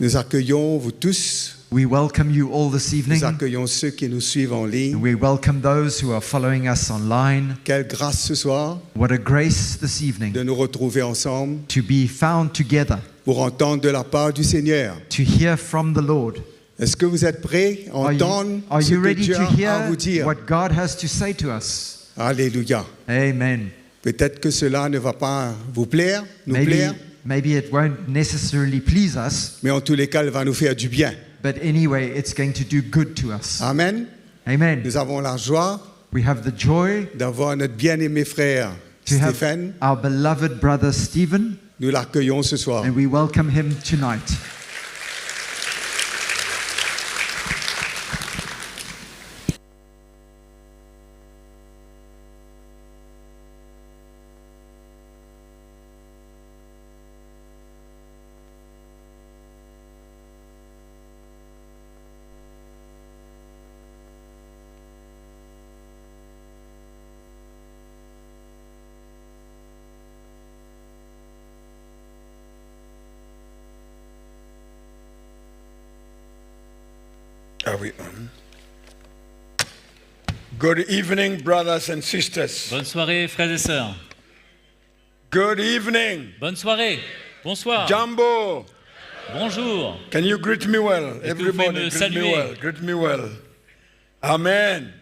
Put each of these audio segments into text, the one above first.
Nous accueillons vous tous. We welcome you all this Nous evening. accueillons ceux qui nous suivent en ligne. We welcome those who are following us online. Quelle grâce ce soir What a grace this evening de nous retrouver ensemble to be found together, pour entendre de la part du Seigneur. to hear from the Lord. Est-ce que vous êtes prêts à entendre Are ce you que ready Dieu to a à hear vous dire? what God has to say to us? Alléluia. Amen. Peut-être que cela ne va pas vous plaire, nous plaire, Maybe it won't necessarily please us, mais en tous les cas, il va nous faire du bien. but anyway, it's going to do good to us. Amen. Amen. Nous avons la joie We have the joy d'avoir notre bien-aimé frère to have Stéphane. our beloved brother Stephen, Nous l'accueillons ce soir. and we welcome him tonight. Are we on? Good evening, brothers and sisters. Bonne soirée, frères et sœurs. Good evening. Bonne soirée. Bonsoir. Jumbo, Bonjour. can you greet me well? Est-ce que vous pouvez Everybody, me greet me saluer? well. Greet me well. Amen.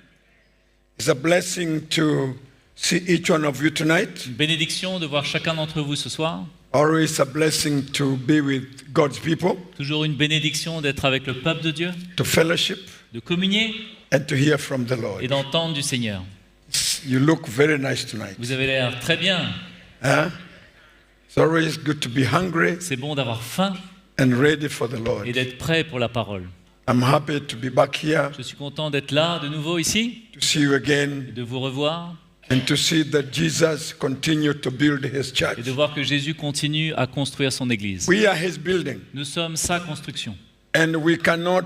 It's a blessing to see each one of you tonight. Une bénédiction de voir chacun d'entre vous ce soir. Always a blessing to be with God's people, Toujours une bénédiction d'être avec le peuple de Dieu, to fellowship, de communier and to hear from the et Lord. d'entendre du Seigneur. You look very nice tonight. Vous avez l'air très bien. Huh? It's always good to be hungry C'est bon d'avoir faim and ready for the Lord. et d'être prêt pour la parole. I'm happy to be back here Je suis content d'être là de nouveau ici, to see you again et de vous revoir and to see that Jesus continue to build his et church. de voir que Jésus continue à construire son Église. We are his building, Nous sommes sa construction. and we cannot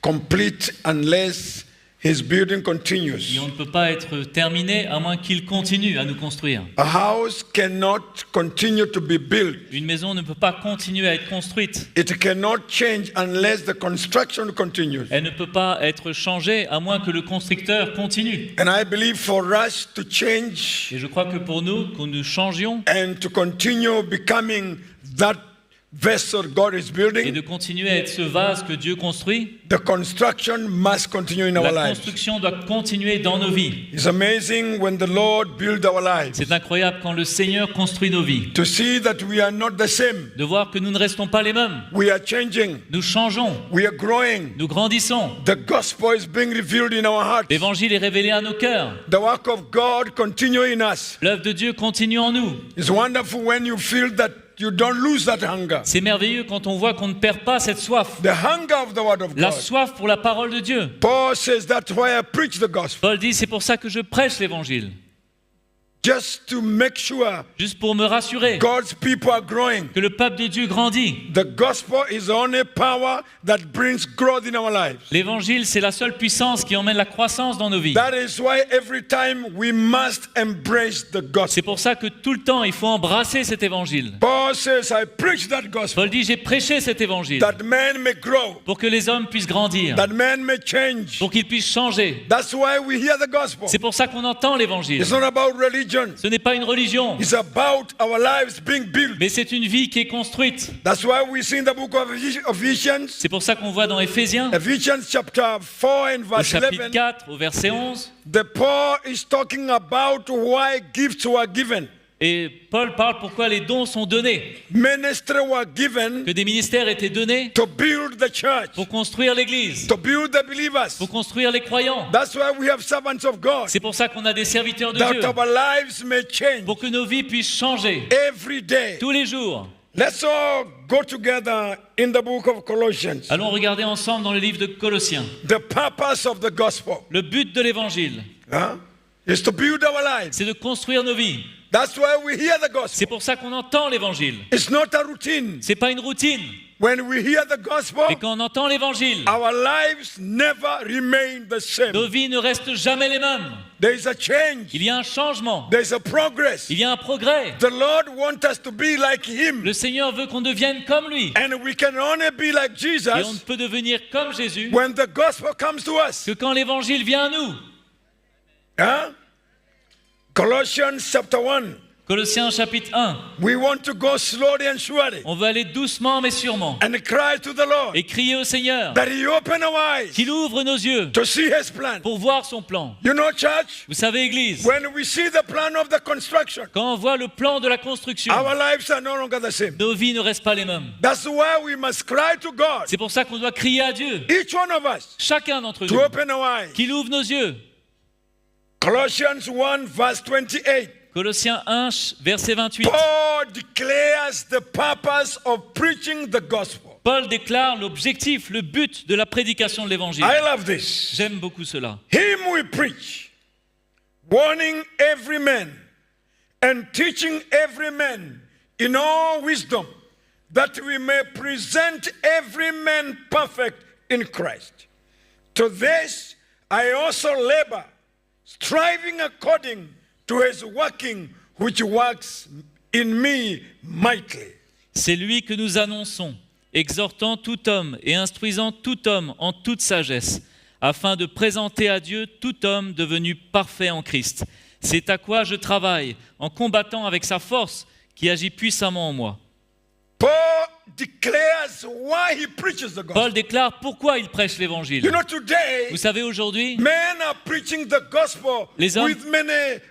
complete unless his building Et continues. on ne peut pas être terminé à moins qu'il continue à nous construire. A house cannot continue to be built. Une maison ne peut pas continuer à être construite. It cannot change unless the construction continues. Elle ne peut pas être changée à moins que le constructeur continue. And I believe for us to change Et je crois que pour nous, que nous changions and to continue becoming that vessel God is et building, de continuer à être ce vase que Dieu construit, the construction must continue in our la lives. construction doit continuer dans nos vies. It's amazing when the Lord builds our lives C'est incroyable quand le Seigneur construit nos vies. to see that we are not the same. De voir que nous ne restons pas les mêmes. We are changing. Nous changeons, We are growing. nous grandissons. The gospel is being revealed in our hearts. L'Évangile est révélé à nos cœurs. The work of God continue in us. L'œuvre de Dieu continue en nous. It's wonderful when you feel that you don't lose that hunger. C'est merveilleux quand on voit qu'on ne perd pas cette soif. The hunger of the word of La God. soif pour la parole de Dieu. Paul says that's why I preach the gospel. Paul dit, c'est pour ça que je prêche l'Évangile. Just to make sure Juste pour me rassurer God's people are growing. que le peuple de Dieu grandit. The gospel is the only power that brings growth in our lives. L'Évangile, c'est la seule puissance qui emmène la croissance dans nos vies. That is why every time we must embrace the C'est gospel. pour ça que tout le temps, il faut embrasser cet Évangile. Paul says, I preach that gospel Paul dit, j'ai prêché cet Évangile that man may grow, pour que les hommes puissent grandir, that man may change. pour qu'ils puissent changer. That's why we hear the gospel. C'est pour ça qu'on entend l'Évangile. It's not about religion. Ce n'est pas une religion, It's about our lives being built. mais c'est une vie qui est construite. That's why we see in the book of Ephesians, C'est pour ça qu'on voit dans Éphésiens, Ephesians chapter 4 and au verse chapitre 11, 4, au verset 11, the Paul is talking about why gifts were given. et Paul parle pourquoi les dons sont donnés, Ministry were given que des ministères étaient donnés to build the church, pour construire l'Église, to build the believers. pour construire les croyants. That's why we have servants of God, C'est pour ça qu'on a des serviteurs de that Dieu, our lives may change pour que nos vies puissent changer every day. tous les jours. Let's all go together in the book of Colossians. Allons regarder ensemble dans le livre de Colossiens. The purpose of the gospel, Le but de l'Évangile, is to build our lives. c'est de construire nos vies. That's why we hear the gospel. C'est pour ça qu'on entend l'Évangile. It's not a routine. C'est pas une routine. when we hear the gospel, Et quand on entend l'évangile, our lives never remain the same. nos vies ne restent jamais les mêmes. There is a change. Il y a un changement. There is a progress. Il y a un progrès. The Lord wants us to be like Him. Le Seigneur veut qu'on devienne comme lui. And we can only be like Et on ne Jesus peut devenir comme Jésus when the gospel comes to us. que quand l'évangile vient à nous. Huh? Colossians chapter 1. Colossiens chapitre 1. We want to go slowly and surely On veut aller doucement mais sûrement. and cry to the Lord Et crier au Seigneur that He open our eyes qu'il ouvre nos yeux to see His plan. pour voir son plan. You know, church, Vous savez, Église, when we see the plan of the construction, quand on voit le plan de la construction, our lives are no longer the same. nos vies ne restent pas les mêmes. That's why we must cry to God, C'est pour ça qu'on doit crier à Dieu, each one of us, chacun d'entre to nous, open our eyes. qu'il ouvre nos yeux. Colossians 1 verse 28. Colossiens 1, verset 28. Paul declares the purpose of preaching the gospel. Paul déclare l'objectif, le but de la prédication de l'évangile. I love this. J'aime beaucoup cela. Him we preach, warning every man and teaching every man in all wisdom, that we may present every man perfect in Christ. To this I also labor, striving according to His working, which works in me mightily. C'est lui que nous annonçons, exhortant tout homme et instruisant tout homme en toute sagesse, afin de présenter à Dieu tout homme devenu parfait en Christ. C'est à quoi je travaille, en combattant avec sa force qui agit puissamment en moi. Paul declares why he preaches the gospel. Paul déclare pourquoi il prêche l'évangile. You know, today, Vous savez, aujourd'hui, men are preaching the gospel Les hommes-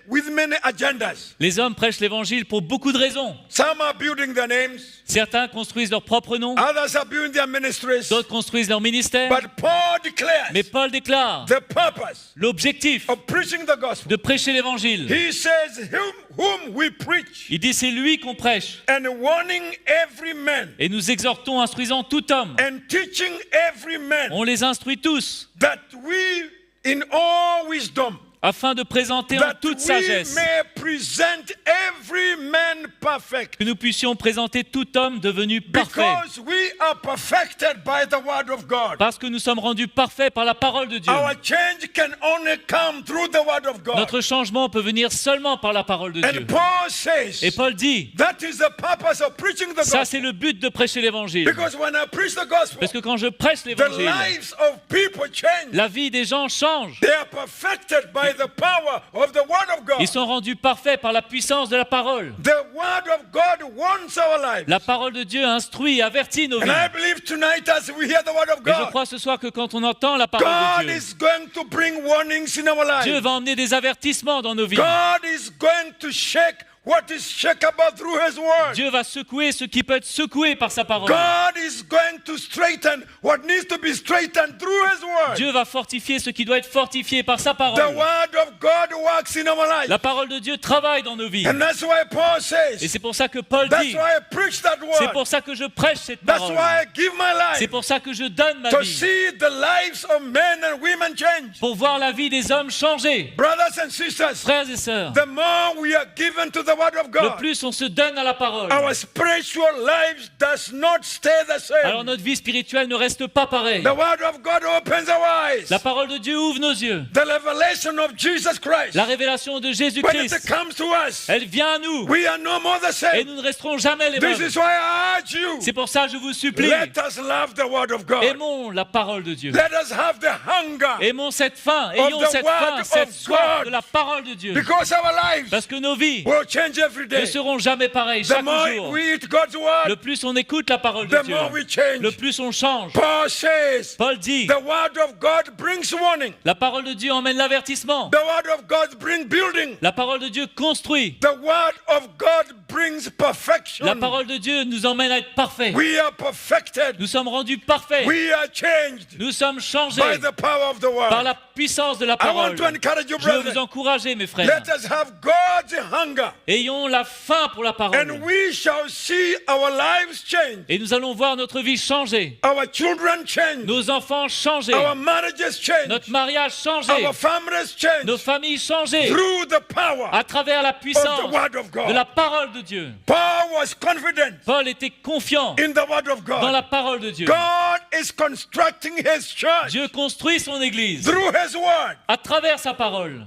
with many agendas. les hommes prêchent l'évangile pour beaucoup de raisons. Some are building their names, Certains construisent leur propre nom, others are building their ministries. d'autres construisent leur ministère. But Paul declares Mais Paul déclare the purpose l'objectif of preaching the gospel. de prêcher l'évangile. He says, whom we preach, Il dit c'est lui qu'on prêche. and warning every man, Et nous exhortons, instruisant tout homme. and teaching every man, On les instruit tous that we, in all wisdom, afin de présenter en that toute we sagesse, may present every man perfect. que nous puissions présenter tout homme devenu parfait. Because we are perfected by the word of God. Parce que nous sommes rendus parfaits par la parole de Dieu. Our change can only come through the word of God. Notre changement peut venir seulement par la parole de Dieu. And Paul says, Et Paul dit, that is the purpose of preaching the ça gospel. c'est le but de prêcher l'évangile. Because when I preach the gospel, Parce que quand je prêche the l'évangile, lives of people change. la vie des gens change. They are perfected by the power of the word of God. Ils sont rendus parfaits par la puissance de la parole. The word of God wants our lives. La parole de Dieu instruit et avertit nos And vies. I believe tonight as we hear the word of Et je God, crois ce soir que quand on entend la parole de God Dieu, is going to bring warnings in our Dieu lives. va emmener des avertissements dans nos vies. God is going to shake what is shakeable through His word. Dieu va secouer ce qui peut être secoué par sa parole. God is going to straighten what needs to be straightened through His word. Dieu va fortifier ce qui doit être fortifié par sa The parole. word of God works in our lives. La parole de Dieu travaille dans nos vies. And that's why Paul Et says, c'est pour ça que Paul that's dit, why I preach that c'est word. pour ça que je prêche cette That's parole. why I give my C'est life pour ça que je donne ma to vie. see the lives of men and women change. Pour voir la vie des hommes changer. Brothers and sisters, Frères et sœurs, the more we are given to the word of le God, plus on se donne à la parole, our spiritual lives does not stay the alors same. notre vie spirituelle ne reste pas pareille. The word of God opens our eyes. La parole de Dieu ouvre nos yeux. The revelation of Jesus Christ, La révélation de when it Jésus-Christ, comes to us, elle vient à nous. we are no more the Et same. nous ne resterons jamais les This mêmes. is why I urge you, C'est pour ça que je vous supplie, let us love the word of God. aimons la parole de Dieu. Let us have the hunger, Aimons cette faim, ayons the cette word faim, of cette soif God. de la parole de Dieu. because our lives Parce que nos vies will change every ne day. seront jamais pareilles The chaque more jour. we eat God's word, Le plus on écoute la parole de the Dieu, more we change. le plus on change. Paul says, Paul dit, the word of God brings warning. la parole de Dieu emmène l'avertissement. The word of God brings building. La parole de Dieu construit. The word of God brings perfection. La parole de Dieu nous emmène à être parfaits. We are perfected. Nous sommes rendus parfaits. We are changed Nous sommes changés by the power of the word. par la puissance de la I want parole. to encourage you, Je veux vous brother. encourager, mes frères. Let us have God's hunger. Ayons la faim pour la parole. and we shall see our lives change, Et nous allons voir notre vie changer, our children change, nos enfants changer, our marriages change, notre mariage changer, our families change nos familles changer, through the power à travers la of the puissance Word of de la God. parole de Dieu. Paul was confident Paul était confiant in the Word of dans God. la parole de Dieu. God is constructing His church Dieu construit son Église through His Word. à travers sa parole.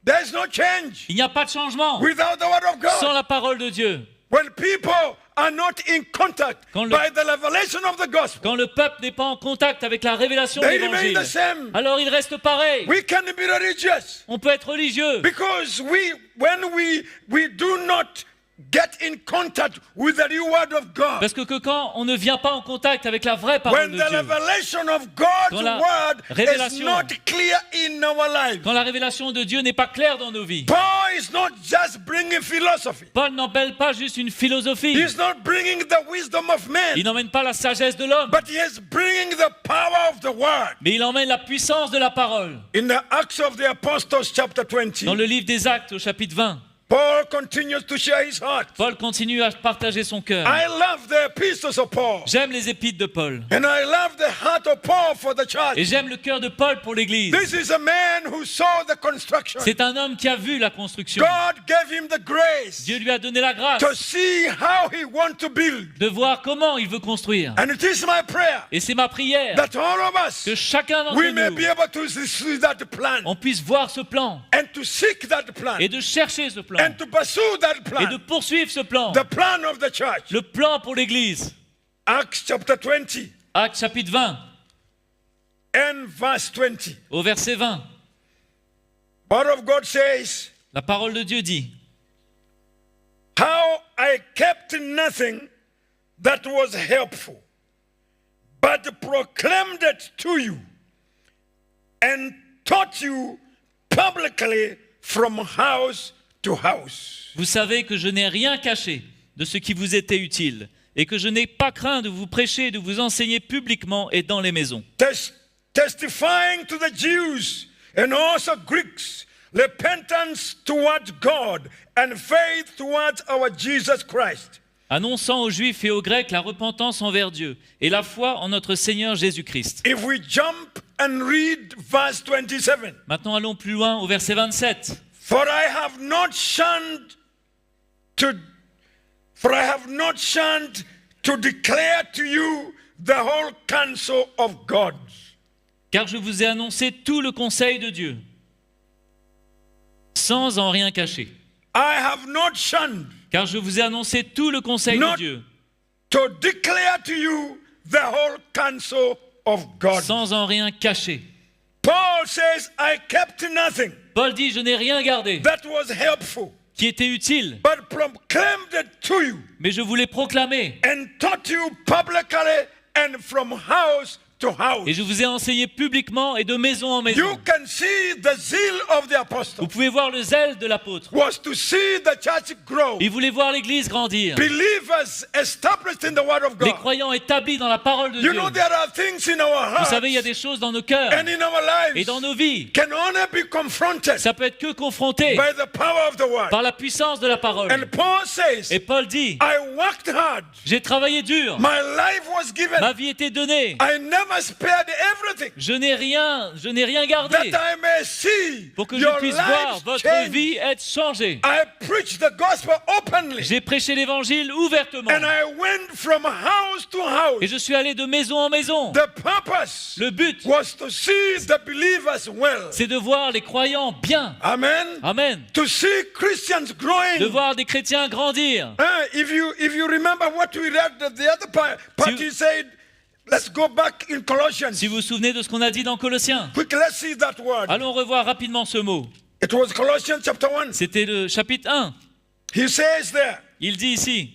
There is no change Il n'y a pas de changement without the Word of sans God. la parole de Dieu. When people are not in contact Quand le- by the revelation of the gospel, Quand le peuple n'est pas en contact avec la révélation de they remain l'Évangile, the same. alors il reste pareil. We can be religious On peut être religieux because when we do not get in contact with the new Word of God, parce que quand on ne vient pas en contact avec la vraie parole when de the Dieu, revelation of God's Quand la Word is révélation- not clear in our lives, quand la révélation de Dieu n'est pas claire dans nos vies, Paul is not just bringing philosophy. Paul n'emmène pas juste une philosophie, He's not bringing the wisdom of il man, n'emmène pas la sagesse de l'homme, but he is bringing the power of the Word. mais il emmène la puissance de la parole. In the Acts of the Apostles, chapter 20, Dans le livre des Actes, au chapitre 20, Paul continues to share his heart. Paul continue à partager son cœur. I love the epistles of Paul, J'aime les épîtres de Paul, and I love the heart of Paul for the church. et j'aime le cœur de Paul pour l'Église. This is a man who saw the construction. C'est un homme qui a vu la construction. God gave him the grace Dieu lui a donné la grâce to see how he wants to build. de voir comment il veut construire. And it is my prayer Et c'est ma prière that all of us, que chacun d'entre we may be nous, able to see that plan on puisse voir ce plan and to seek that plan et de chercher ce plan and to pursue that et de plan, poursuivre ce plan, the plan of the church. le plan pour l'Église. Acts chapter 20 Actes chapitre 20, and verse 20. au verset 20, Word of God says, la parole de Dieu dit: how I kept nothing that was helpful, but proclaimed it to you and taught you publicly from house to house. Vous savez que je n'ai rien caché de ce qui vous était utile et que je n'ai pas craint de vous prêcher et de vous enseigner publiquement et dans les maisons. Testifying to the Jews and also Greeks repentance towards God and faith towards our Jesus Christ. Annonçant aux Juifs et aux Grecs la repentance envers Dieu et la foi en notre Seigneur Jésus-Christ. If we jump and read verse 27. Maintenant allons plus loin au verset 27. For I have not shunned to declare to you the whole counsel of God. Car je vous ai annoncé tout le conseil de Dieu, sans en rien cacher. I have not shunned Car je vous ai annoncé tout le conseil Not- de Dieu, to declare to you the whole counsel of God. sans en rien cacher. Paul says, I kept nothing Paul dit: je n'ai rien gardé that was helpful, qui était utile, but proclaimed it to you mais je vous l'ai proclamé and taught you publicly and from house to house. et je vous ai enseigné publiquement et de maison en You maison. can see the zeal of the apostle Vous pouvez voir le zèle de l'apôtre. was to see the church grow. Il voulait voir l'Église grandir, Believers established in the word of les God. croyants établis dans la parole de You Dieu. know there are things in our Vous hearts savez, il y a des choses dans nos cœurs and in our et lives dans nos vies. can only be confronted Ça peut être que confronté by the power of the word. par la puissance de la parole. And Paul says, Et Paul dit: I worked hard. j'ai travaillé dur, My life was given. ma vie était donnée, I never spared everything je n'ai rien that gardé I may see pour que je your puisse voir lives votre change. vie être changée. I preached the gospel openly J'ai prêché l'évangile ouvertement and I went from house to house. et je suis allé de maison en maison. The purpose Le but, was to see the believers well. c'est de voir les croyants bien. Amen. Amen. To see Christians De growing. voir des chrétiens grandir. If you remember what we read, the other part he said, let's go back in Colossians. Si vous vous souvenez de ce qu'on a dit dans Colossiens, Quick, let's see that word. allons revoir rapidement ce mot. It was Colossians chapter 1. C'était le chapitre 1. He says there Il dit ici,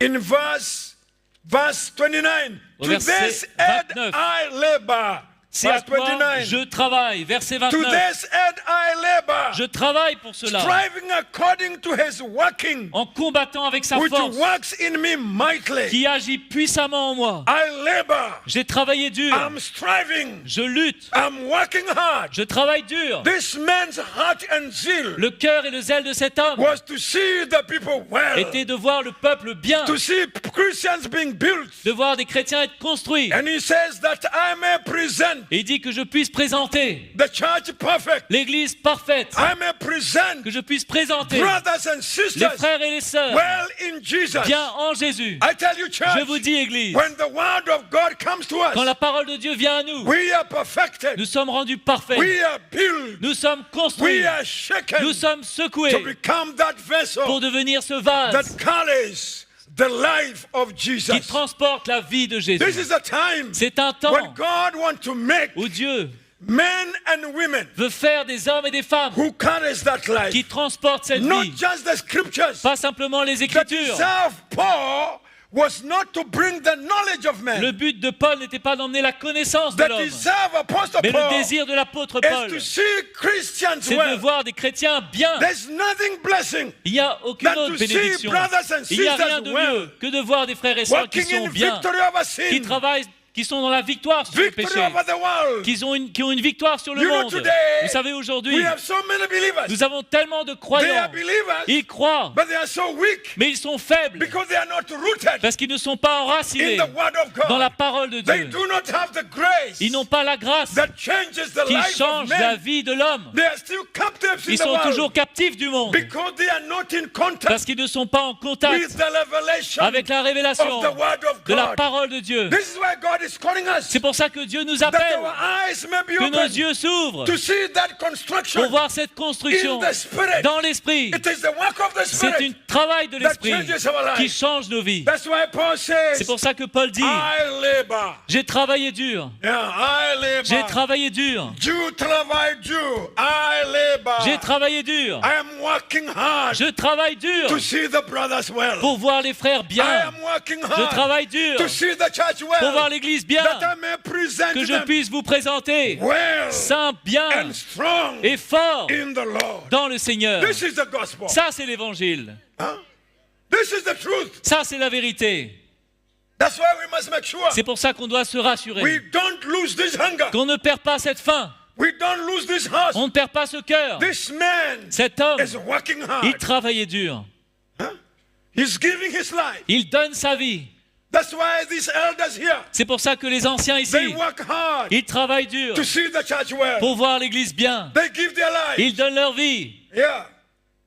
in verse 29, Au to verset this end 29. I labor, C'est à Verse quoi 29. je travaille. Verset To 29. this end I labor, Je travaille pour cela, striving according to his working, en combattant avec sa which force, works in me mightily. qui agit puissamment en moi. I labor, J'ai travaillé dur. I'm striving, Je lutte. I'm working hard. Je travaille dur. This man's heart and zeal Le cœur et le zèle de cet homme was to see the people well, était de voir le peuple bien, to see Christians being built. de voir des chrétiens être construits. And he says that I may present Et il dit que je puisse présenter the church perfect. l'Église parfaite, I may present que je puisse présenter brothers and les sisters frères et les sœurs well in Jesus. bien en Jésus. I tell you, church, Je vous dis, Église, when the word of God comes to quand us, la parole de Dieu vient à nous, we are perfected, nous sommes rendus parfaits, we are built, nous sommes construits, we are shaken nous sommes to secoués become that vessel pour devenir ce vase that carries the life of qui Jesus. transporte la vie de This Jésus. is a time C'est un when temps God wants to make où Dieu men and women veut faire des hommes et des femmes who carries that life, qui transportent cette not vie, just the scriptures. pas simplement les The Écritures. desire of Paul was not to bring the knowledge of Le men. but de Paul n'était pas d'emmener la connaissance de The l'homme, desire of Apostle mais le Paul désir de l'apôtre is Paul, to see Christians c'est de well. voir des chrétiens bien. There's nothing blessing Il n'y a aucune than autre to see bénédiction. brothers and Il n'y a rien sisters de well, mieux que de voir des frères et sœurs qui walking sont in bien, victory over qui sin, travaillent, qui sont dans la victoire sur le victory péché, over the world. qui ont une victoire sur le You know, monde. today, Vous savez, aujourd'hui, We have so many believers. nous avons tellement de They are croyants. believers, Ils croient, but they are so weak mais ils sont faibles because they are not rooted parce qu'ils ne sont pas in enracinés the Word of dans la God. parole de They Dieu. do not have the grace Ils n'ont pas la grâce that changes the qui life of change la men. vie de l'homme. They are still captives in Ils the sont world toujours captifs du monde because they are not in contact parce qu'ils ne sont pas en with contact the revelation avec la révélation of the Word of de la God. parole de Dieu. This is why God is calling us, C'est pour ça que Dieu nous that appelle, our eyes may be que nos open yeux s'ouvrent to see that construction pour voir cette construction in the Spirit. dans l'esprit. It is the work of the C'est un Spirit travail de that l'esprit changes our qui life. change nos vies. That's why Paul C'est says, pour ça que Paul dit, I labor. j'ai travaillé dur, Yeah, I j'ai labor. travaillé dur, You travaille dur. I labor. j'ai travaillé dur, I am working hard je travaille dur to see the brothers well. pour voir les frères I bien, am working je hard travaille dur to see the church pour voir well. l'église bien, That I may present que je them puisse vous présenter well saint, bien and strong et fort in the Lord. dans le Seigneur. This is the gospel. Ça, c'est l'évangile. Huh? This is the truth. Ça, c'est la vérité. That's why we must make sure C'est pour ça qu'on doit se rassurer, we don't lose this hunger. qu'on ne perd pas cette faim, We don't lose this heart. on ne perd pas ce cœur. This man Cet homme, is working il hard. travaillait dur. He's giving his life. Il donne sa vie. That's why these elders here, C'est pour ça que les anciens they ici, work hard ils travaillent dur to see the church well. pour voir l'église bien. They give their life. Ils donnent leur vie. Yeah.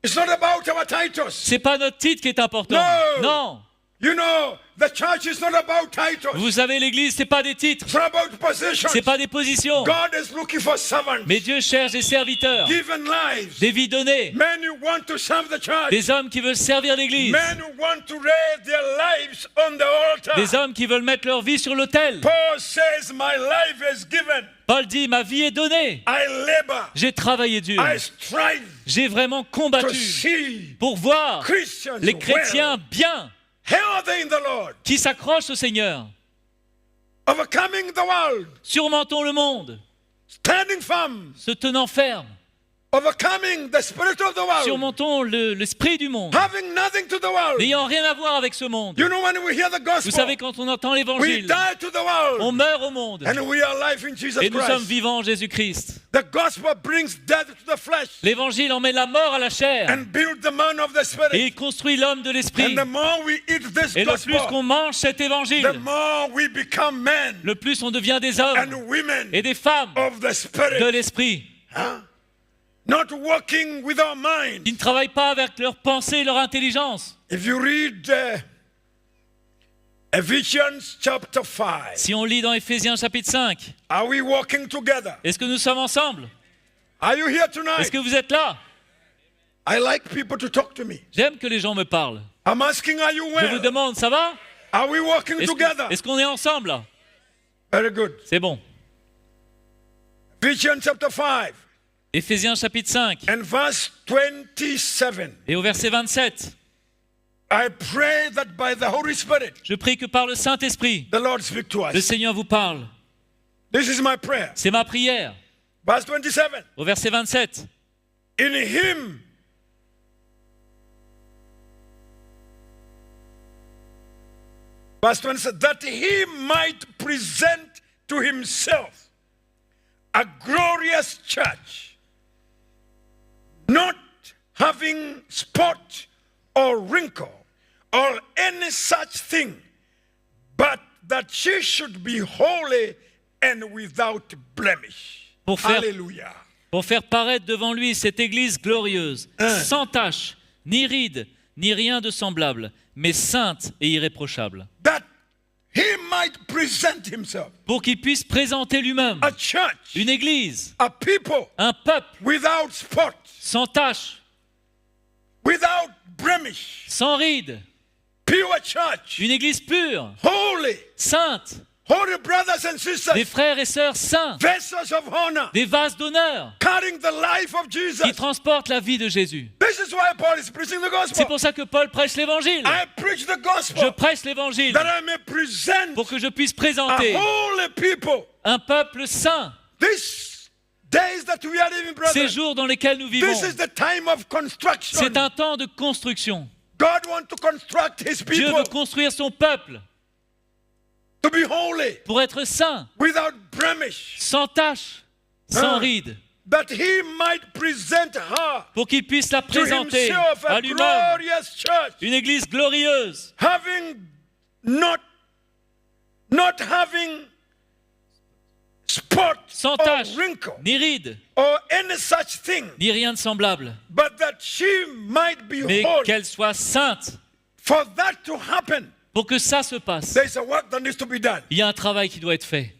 It's not about our titles. C'est pas notre titre qui est important. No. Non. You know, the church is not about titles. Vous savez, l'église, c'est pas des titres. It's not about positions. C'est pas des positions. God is looking for servants, Mais Dieu cherche des serviteurs, given lives, des vies données, men who want to serve the church, des hommes qui veulent servir l'église, men who want to raise their lives on the altar. des hommes qui veulent mettre leur vie sur l'autel. Paul says, my life is given. Paul dit, ma vie est donnée. I labor. J'ai travaillé dur. I strive J'ai vraiment to combattu see pour voir Christians les chrétiens well. bien How are they in the Lord? qui s'accrochent au Seigneur. Overcoming the world, Surmontons le monde, standing firm, se tenant ferme. overcoming the spirit of the world, Surmontons l'esprit du monde, having nothing to the world. n'ayant rien à voir avec ce monde. You know, when we hear the Vous gospel, savez, quand on entend we l'évangile, die to the world, on meurt au monde and we are alive in Jesus et nous sommes Christ. vivants en Jésus-Christ. The gospel brings death to the flesh L'évangile emmène la mort à la chair and builds the man of the et spirit. il construit l'homme de l'esprit. And the more we eat this Et le plus gospel, qu'on mange cet the évangile, more we become men le plus on devient des hommes and women et des femmes of the de spirit. l'esprit Huh? Not working with our mind. qui ne travaillent pas avec leur pensée et leur intelligence. If you read Ephesians chapter 5, Si on lit dans Éphésiens chapitre 5, are we walking together? est-ce que nous sommes ensemble? Are you here Est-ce tonight? que vous êtes là? I like people to talk to me. J'aime que les gens me parlent. I'm asking, are you Je vous well? demande, ça va? Are we walking together? Est-ce qu'on est ensemble là? Very good. C'est bon. Ephesians chapter 5 Éphésiens chapitre 5 and verse 27. et au verset 27. I pray that by the Holy Spirit, Je prie que par le Saint-Esprit, the Lord speak to le us. Seigneur vous parle. This is my prayer. C'est ma prière. Verse 27. Au verset 27. In him, verse 27, that he might present to himself a glorious church, not having spot or wrinkle or any such thing, but that she should be holy and without blemish. Pour faire- Hallelujah. Pour faire paraître devant lui cette église glorieuse, sans tache, ni ride, ni rien de semblable, mais sainte et irréprochable. That he might present himself, Pour qu'il puisse présenter lui-même a church, une église, a people un peuple without spot, sans tache, without blemish, sans ride, pure church, une église pure, holy, sainte, holy brothers and des sisters, frères et sœurs saints, vessels of honor, des vases d'honneur carrying the life of Jesus. qui transportent la vie de Jésus. This is why Paul is preaching the C'est gospel. pour ça que Paul prêche l'évangile. I preach the Je gospel prêche l'évangile that I may present pour que je puisse a présenter holy people. un peuple saint. These days that we are living, Ces brother, jours dans lesquels nous vivons, this is the time of construction. c'est un temps de construction. God wants to construct his Dieu people veut construire son peuple to be holy, pour être saint, without blemish, sans tache, sans ride, that he might present her pour qu'il puisse la to présenter himself à a lui-même. glorious church, Une église glorieuse, having not having spot sans or tache, wrinkle ni ride, or any such thing, ni rien de semblable, but that she might be mais holy. qu'elle soit sainte. For that to happen, Pour que ça se passe, there's a work that needs to be done. il y a un travail qui doit être fait.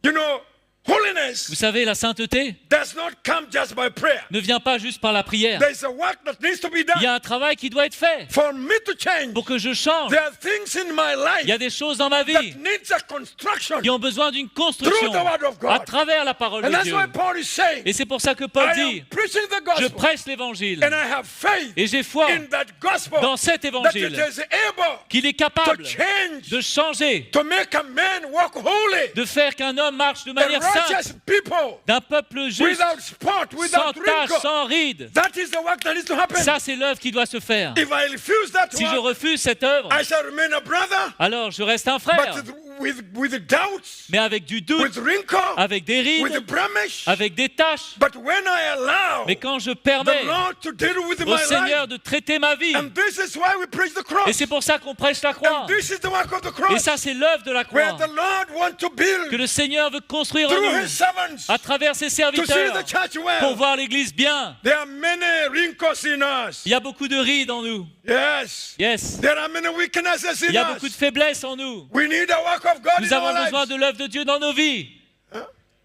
You know, holiness Vous savez, la sainteté does not come just by prayer. ne vient pas juste par la prière. There's a work that needs to be Il y done. a un travail qui doit être fait For me to change, pour que je change. there are things in my Il y a life des choses dans ma that vie needs a construction. qui ont besoin d'une Through construction the word of God. à travers la parole And de that's Dieu. why Paul is saying, Et c'est pour ça que Paul I dit, am preaching the je gospel prêche l'évangile and I have faith et j'ai foi in that gospel dans cet that it évangile is able qu'il est to capable change, de changer, to make a man walk holy, de faire qu'un homme marche de a manière righteous sainte, people, d'un peuple juste, without spot, sans without tache, wrinkle. sans ride. That is the work that needs to happen. Ça, c'est l'œuvre qui doit se faire. If I refuse that Si je work, refuse cette œuvre, I shall remain a brother, alors je reste un frère, but with doubts, mais avec du with doute, wrinkle, avec des with rides, blemish. avec des taches. But when I allow Mais quand je the permets Lord to deal with au my Seigneur life, de traiter ma vie, and this is why we preach the et cross, c'est pour ça qu'on prêche la croix, and this is the work of the et cross, ça c'est l'œuvre de la where croix, the Lord wants to que build le Seigneur veut construire en through nous, His servants à travers ses to see serviteurs, the church pour well. voir l'Église bien. There are many wrinkles in us. Il y a beaucoup de rides en nous. Yes. Yes. There are many weaknesses Il in y a beaucoup de us. faiblesses en nous. We need the work of God Nous in our avons besoin lives. de l'œuvre de Dieu dans nos vies.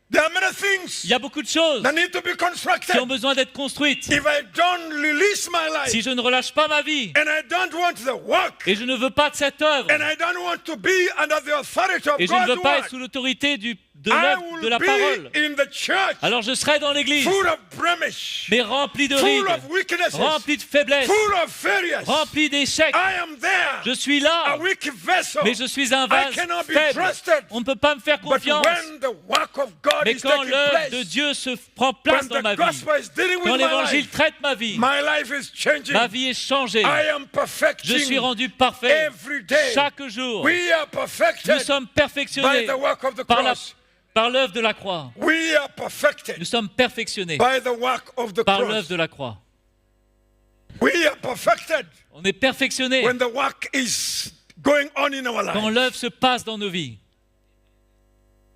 There are many things Il y a beaucoup de choses that need to be qui ont constructed. besoin d'être construites. If I don't release my life, Si je ne relâche pas ma vie, and I don't want the work, et je ne veux pas de cette œuvre, and I don't want to be under the authority of et je ne God's veux pas être word, sous l'autorité de I l'œuvre, de will la parole, be in the church alors je serai dans l'Église, full of blemish, mais rempli de full rides, of weaknesses, rempli de faiblesses, full of failures. rempli d'échecs. I am there, Je suis a là, weak vessel. mais je suis un I vase cannot be faible. trusted. On ne peut pas me faire But confiance. when the work of God Mais is quand taking l'œuvre place, de Dieu se prend place when dans the ma vie, gospel is dealing quand with my l'Évangile life, traite ma vie, my life is changing. ma vie est changée. I am Je suis perfecting rendu parfait every day. chaque jour. We are Nous perfected sommes by perfectionnés the work of the par cross. l'œuvre de la croix. We are perfected Nous sommes perfectionnés by the work of the par cross. l'œuvre de la croix. We are perfected On est perfectionnés when the work is going on in our quand life. l'œuvre se passe dans nos vies.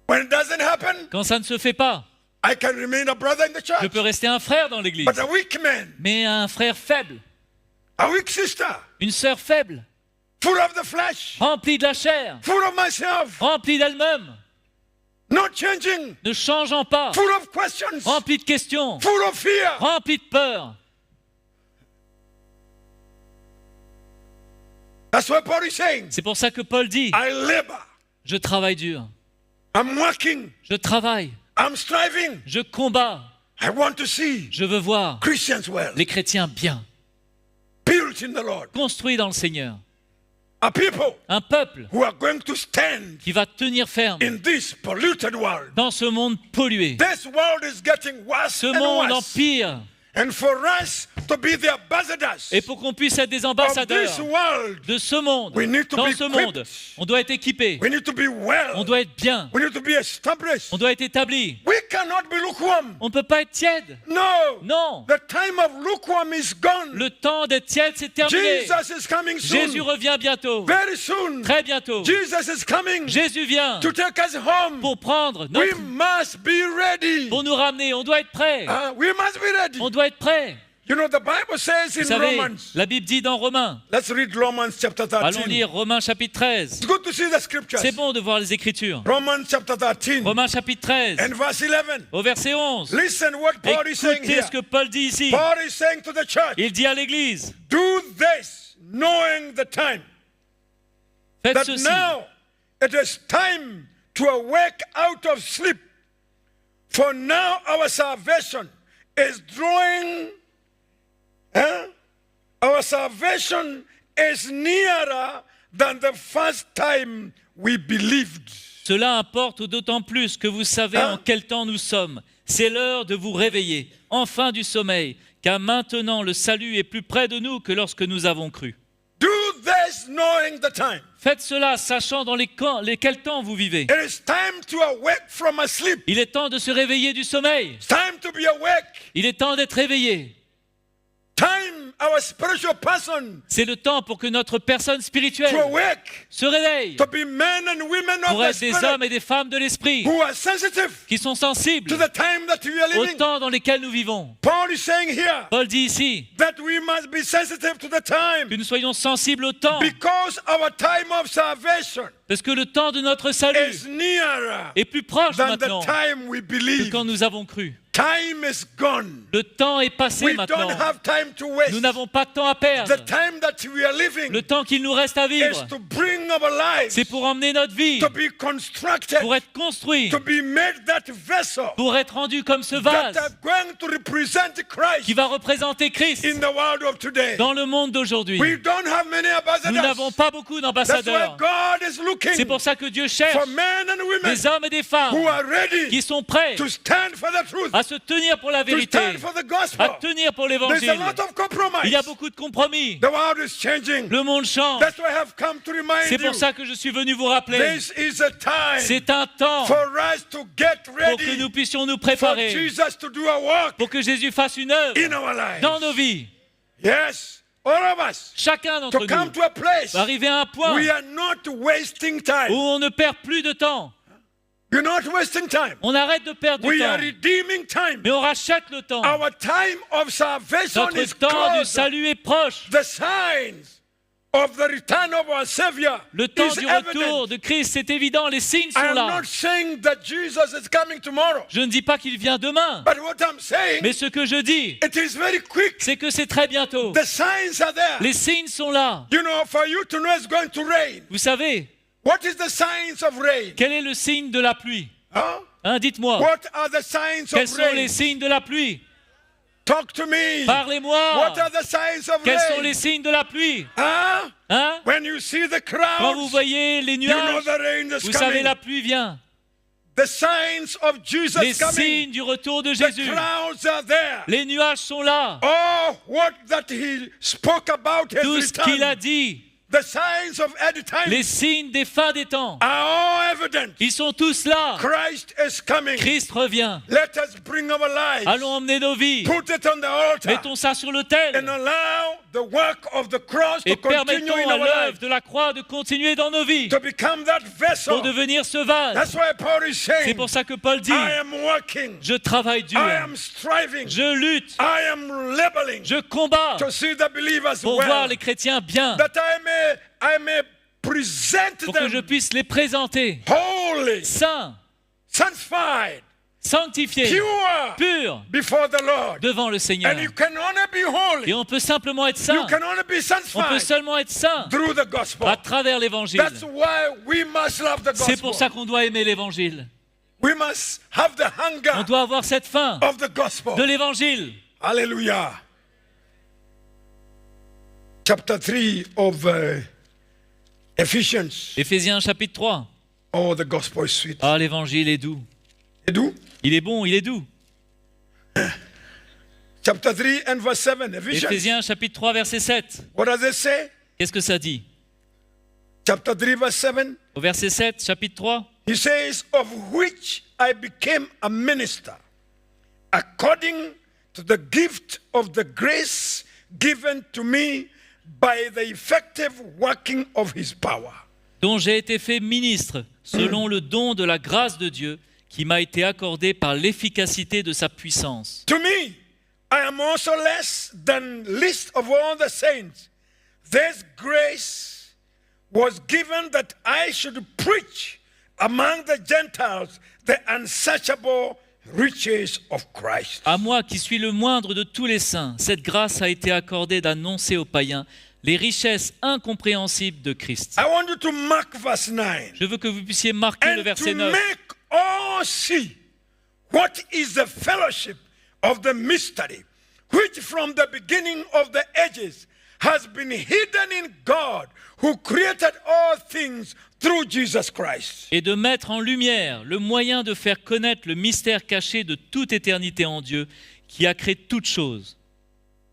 When it doesn't happen, Quand ça ne se fait pas, I can remain a brother in the je church, peux rester un frère dans l'Église, but a weak man, mais un frère faible, a weak sister, une sœur faible, full of the flesh, remplie de la chair, full of myself, remplie d'elle-même, not changing, ne changeant pas, full of questions, remplie de questions, full of fear. remplie de peur. That's what Paul is saying. C'est pour ça que Paul dit, I labor, je travaille dur, I'm working, je travaille, I'm striving. je combats, I want to see je veux voir Christians well, les chrétiens bien, built in the Lord. construits dans le Seigneur. a people un peuple who are going to stand qui va tenir ferme in this polluted world. dans ce monde pollué. This world is getting worse Ce and monde worse. empire. And for us to be the ambassadors Et pour qu'on puisse être des of ambassadeurs this world, de ce monde, we need to dans be ce monde, equipped. on doit être équipé, we need to be well. on doit être bien, We need to be established. on doit être établi. We cannot be lukewarm. On ne peut pas être tiède. No. Non. The time of lukewarm is gone. Le temps d'être tiède, c'est terminé. Jesus is coming Jésus soon. revient bientôt. Very soon. Très bientôt. Jesus is coming Jésus vient to take us home. pour prendre We notre... must be ready. pour nous ramener. On doit être prêt. We must be ready. On doit être prêt. You know, the Bible says Vous in savez, Romans. la Bible dit dans Romains. Let's read Romans chapter Allons 13. lire Romains chapitre 13. It's good to see the scriptures. C'est bon de voir les Écritures. Romans chapter 13 Romains chapitre 13, and verse 11. au verset 11. Listen what Paul is saying Écoutez here. ce que Paul dit ici. Paul is saying to the church, Il dit à l'Église, do this knowing the time. faites That ceci. now it is time to awake out of sleep. For now our salvation is drawing. Our salvation is nearer than the first time we believed. Cela importe d'autant plus que vous savez en quel temps nous sommes. C'est l'heure de vous réveiller, enfin du sommeil, car maintenant le salut est plus près de nous que lorsque nous avons cru. Do this knowing the time. Faites cela, sachant dans quel temps vous vivez. It is time to awake from a sleep. Il est temps de se réveiller du sommeil. It's time to be awake. Il est temps d'être réveillé. Time, our spiritual person, C'est le temps pour que notre personne to spirituelle awake, se réveille, to be men and women pour of the être des spirit hommes et des femmes de l'esprit, who are sensitive qui sont sensibles to the time that we are au living. temps dans lequel nous vivons. Paul is saying here Paul dit ici that we must be sensitive to the time que nous soyons sensibles au temps, because our time of salvation parce que le temps de notre salut is nearer est plus proche than the maintenant time we que believe. quand nous avons cru. Time is gone. Le temps est passé We maintenant. don't have time to waste. Nous n'avons pas de temps à perdre. The time that we are living Le temps qu'il nous reste à is vivre, to bring our lives c'est pour emmener notre vie, to be constructed, pour être construit, to be made that vessel pour être rendu comme ce that vase are going to represent qui Christ va représenter Christ in the world of today. dans le monde d'aujourd'hui. We don't have many Nous n'avons ambassadors. pas beaucoup That's why d'ambassadeurs. God is looking C'est pour ça que Dieu cherche for men and women des hommes et des femmes who are ready qui sont prêts to stand for the truth, à se tenir pour la to vérité, stand for the gospel. à tenir pour There's a l'évangile. lot of compromise. Il y a beaucoup de compromis. The world is changing. Le monde change. That's why I have come to remind C'est you. pour ça que je suis venu vous rappeler. This is a time C'est un temps for us to get pour que ready nous puissions nous for préparer, Jesus to do a work pour que Jésus fasse une œuvre in our lives. dans nos vies. Yes, all of us. Chacun d'entre To come nous to a place va arriver à un point we are not wasting où time. on ne perd plus de temps. We're not wasting time. On arrête de perdre du We temps, are redeeming time. mais on rachète le temps. Our time of salvation Notre is temps du close. salut est proche. The signs of the return of our Savior Le temps is du retour evident. de Christ, c'est évident, les signes I sont am là. not saying that Jesus is coming tomorrow, Je ne dis pas qu'il vient demain, but what I'm saying, mais ce que je dis, it is very quick. c'est que c'est très bientôt. The signs are there. Les signes sont là. You know, for you to know it's going to rain. Vous savez, What is the signs of rain? quel est le signe de la pluie? Huh? Hein, dites-moi, What are the signs quels of sont rain? les signes de la pluie? Talk to me. Parlez-moi. What are the signs of Quels sont rain? les signes de la pluie? Huh? Hein? When you see the Quand vous crowds, voyez les you know nuages, the rain is vous savez coming. la pluie vient. The signs of Jesus Les coming. signes du retour de The Jésus. clouds are there. Les nuages sont là. Oh, what that he spoke about his Tout ce qu'il a return. dit, The signs of end time les signes des fins des temps, are all evident. ils sont tous là. Christ is coming. Christ revient. Let us bring our lives. Allons emmener nos vies. Put it on the altar. Mettons ça sur And l'autel allow the work of the cross et to continue permettons in à our l'œuvre lives. de la croix de continuer dans nos vies To become that pour vessel. devenir ce vase. That's why Paul is C'est saying, pour ça que Paul dit, I am working. je travaille dur, I am striving. je lutte, I am labeling je combats to see the believers pour voir well. les chrétiens bien, That I may present pour que je them puisse les présenter holy, saints, sanctified, sanctifiés, pure purs before the Lord. devant le Seigneur. And you can only be Et holy. on peut simplement être You saint, can only be on peut sanctified seulement être saint through the gospel. à travers l'évangile. That's why we must love the C'est pour ça gospel. qu'on doit aimer l'évangile. We must have the On hunger doit avoir cette faim of the gospel. de l'évangile. Hallelujah. Chapter 3 of Ephesians. Éphésiens chapitre 3. Oh, the gospel is sweet. Ah, l'évangile est doux. You do? Il est bon, il est doux. Chapter 3 and verse 7. Ephesians. Éphésiens chapitre 3, verset 7. What does it say? Qu'est-ce que ça dit? Chapter 3 verse 7. Au verset 7, chapitre 3. He says, of which I became a minister, according to the gift of the grace given to me by the effective working of his power. Dont j'ai été fait ministre, selon le don de la grâce de Dieu, qui m'a été accordé par l'efficacité de sa puissance. To me, I am also less than least of all the saints. This grace was given that I should preach among the Gentiles the unsearchable riches of Christ. À moi qui suis le moindre de tous les saints, cette grâce a été accordée d'annoncer aux païens les richesses incompréhensibles de Christ. I want you to mark verse 9. Je veux que vous puissiez marquer le And verset to 9. make all see what is the fellowship of the mystery, which from the beginning of the ages has been hidden in God, who created all things through Jesus Christ. Et de mettre en lumière le moyen de faire connaître le mystère caché de toute éternité en Dieu, qui a créé toutes choses.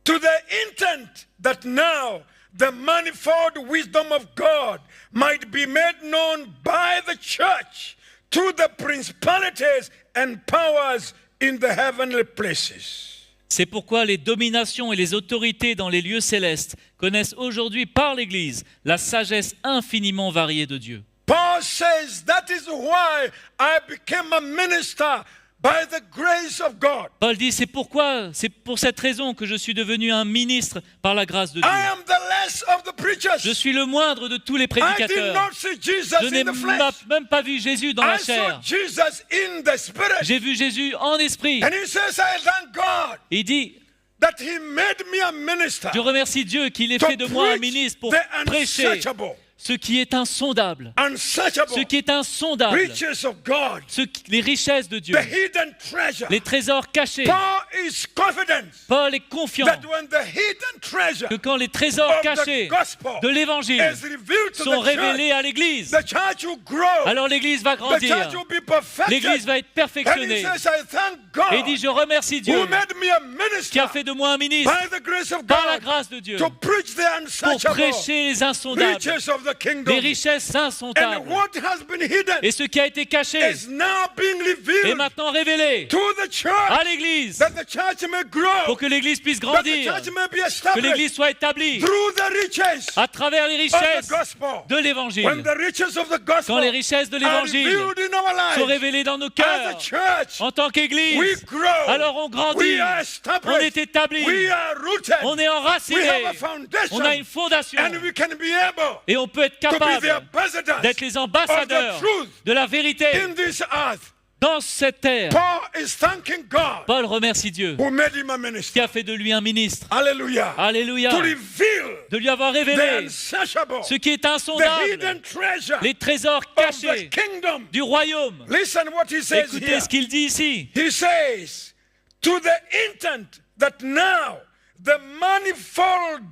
To the intent that now the manifold wisdom of God might be made known by the church to the principalities and powers in the heavenly places. C'est pourquoi les dominations et les autorités dans les lieux célestes connaissent aujourd'hui par l'Église la sagesse infiniment variée de Dieu. Paul says that is why I became a minister by the grace of God. Paul dit, c'est pour cette raison que je suis devenu un ministre par la grâce de I Dieu. am the less of the preachers. Je suis le moindre de tous les I did prédicateurs. not see Jesus Je n'ai in the flesh. même pas vu Jésus dans la I saw chair. Jesus in the spirit. J'ai vu Jésus en esprit. And he says, I thank God Il dit, that he made me a minister je remercie Dieu qu'il ait to fait de moi un preach ministre pour the prêcher unsearchable, ce qui est insondable. Ce qui est insondable. riches of God, Les richesses de Dieu. the hidden treasure. Les trésors cachés. Paul is confident Paul est confiant that when the hidden treasure que quand les trésors of the cachés gospel de l'Évangile is revealed to sont the révélés church, à l'Église, the church will grow. alors l'Église va The grandir. church will be perfected. L'Église va être And he perfectionnée. says, I thank God Et il dit, je remercie Dieu who made me a qui minister a fait de moi un ministre by the grace of par la God grâce de Dieu to preach the pour unsearchable prêcher les insondables, riches of the les kingdom. richesses And insondables. what has been hidden Et ce qui a été caché is now being est revealed maintenant révélé to the church à l'Église that the church may grow, pour que l'Église puisse that the grandir, church may be que established l'Église soit établie through the riches à travers les of the richesses gospel. de When l'Évangile. the riches of the Quand gospel les richesses de are l'Évangile revealed in our sont lives révélées dans nos as cœurs, a church, en tant we qu'Église, grow, alors on grandit, we are on established, est établi, we are rooted, on est we enraciné, have a foundation, on a une fondation and we can be able et on peut être to be the capable ambassadors d'être les of ambassadeurs the truth de la vérité in this earth. dans cette terre. Paul is thanking God Paul remercie Dieu who made him a qui minister. a fait de lui un ministre. Hallelujah. Alléluia. To reveal De lui avoir the révélé unsearchable, ce qui est the insondable, hidden treasure les trésors of the cachés kingdom. du royaume. Listen what he says Écoutez here. ce qu'il dit ici. He says, to the intent that now the manifold,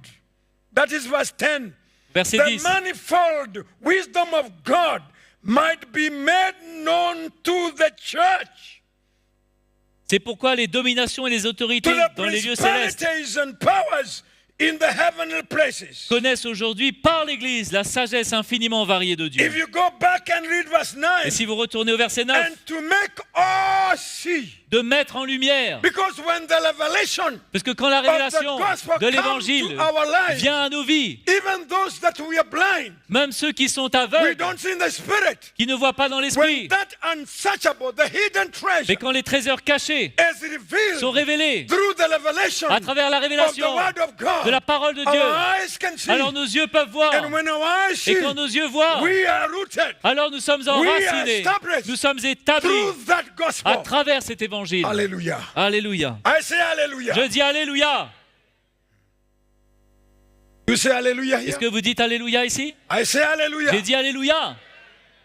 that is verse 10, Verset the 10. manifold wisdom of God might be made known to the church, C'est pourquoi les dominations et les to autorités the dans les lieux célestes principalities and powers in the heavenly places. connaissent aujourd'hui par l'Église la sagesse infiniment variée de Dieu. If you go back and read verse 9, Et si vous retournez au verset 9, and to make all see, de mettre en lumière, because when the revelation, parce que quand la révélation de l'Évangile vient à nos vies, even those that we are blind, même ceux qui sont we aveugles, don't see in the spirit. qui ne voient pas dans When l'esprit, that unsearchable, the hidden treasure, mais quand les trésors cachés is revealed sont révélés through the revelation à travers la of the révélation word of God, de la parole de our Dieu, eyes can see. alors nos yeux peuvent voir. And when our eyes see, Et quand nos yeux voient, we are rooted alors nous sommes We are enracinés, established nous sommes établis through that à gospel. travers cet évangile. Hallelujah. Alléluia. I say hallelujah. Je dis Alléluia. You say hallelujah here? Est-ce que vous dites Alléluia ici? I say hallelujah. J'ai dit Alléluia.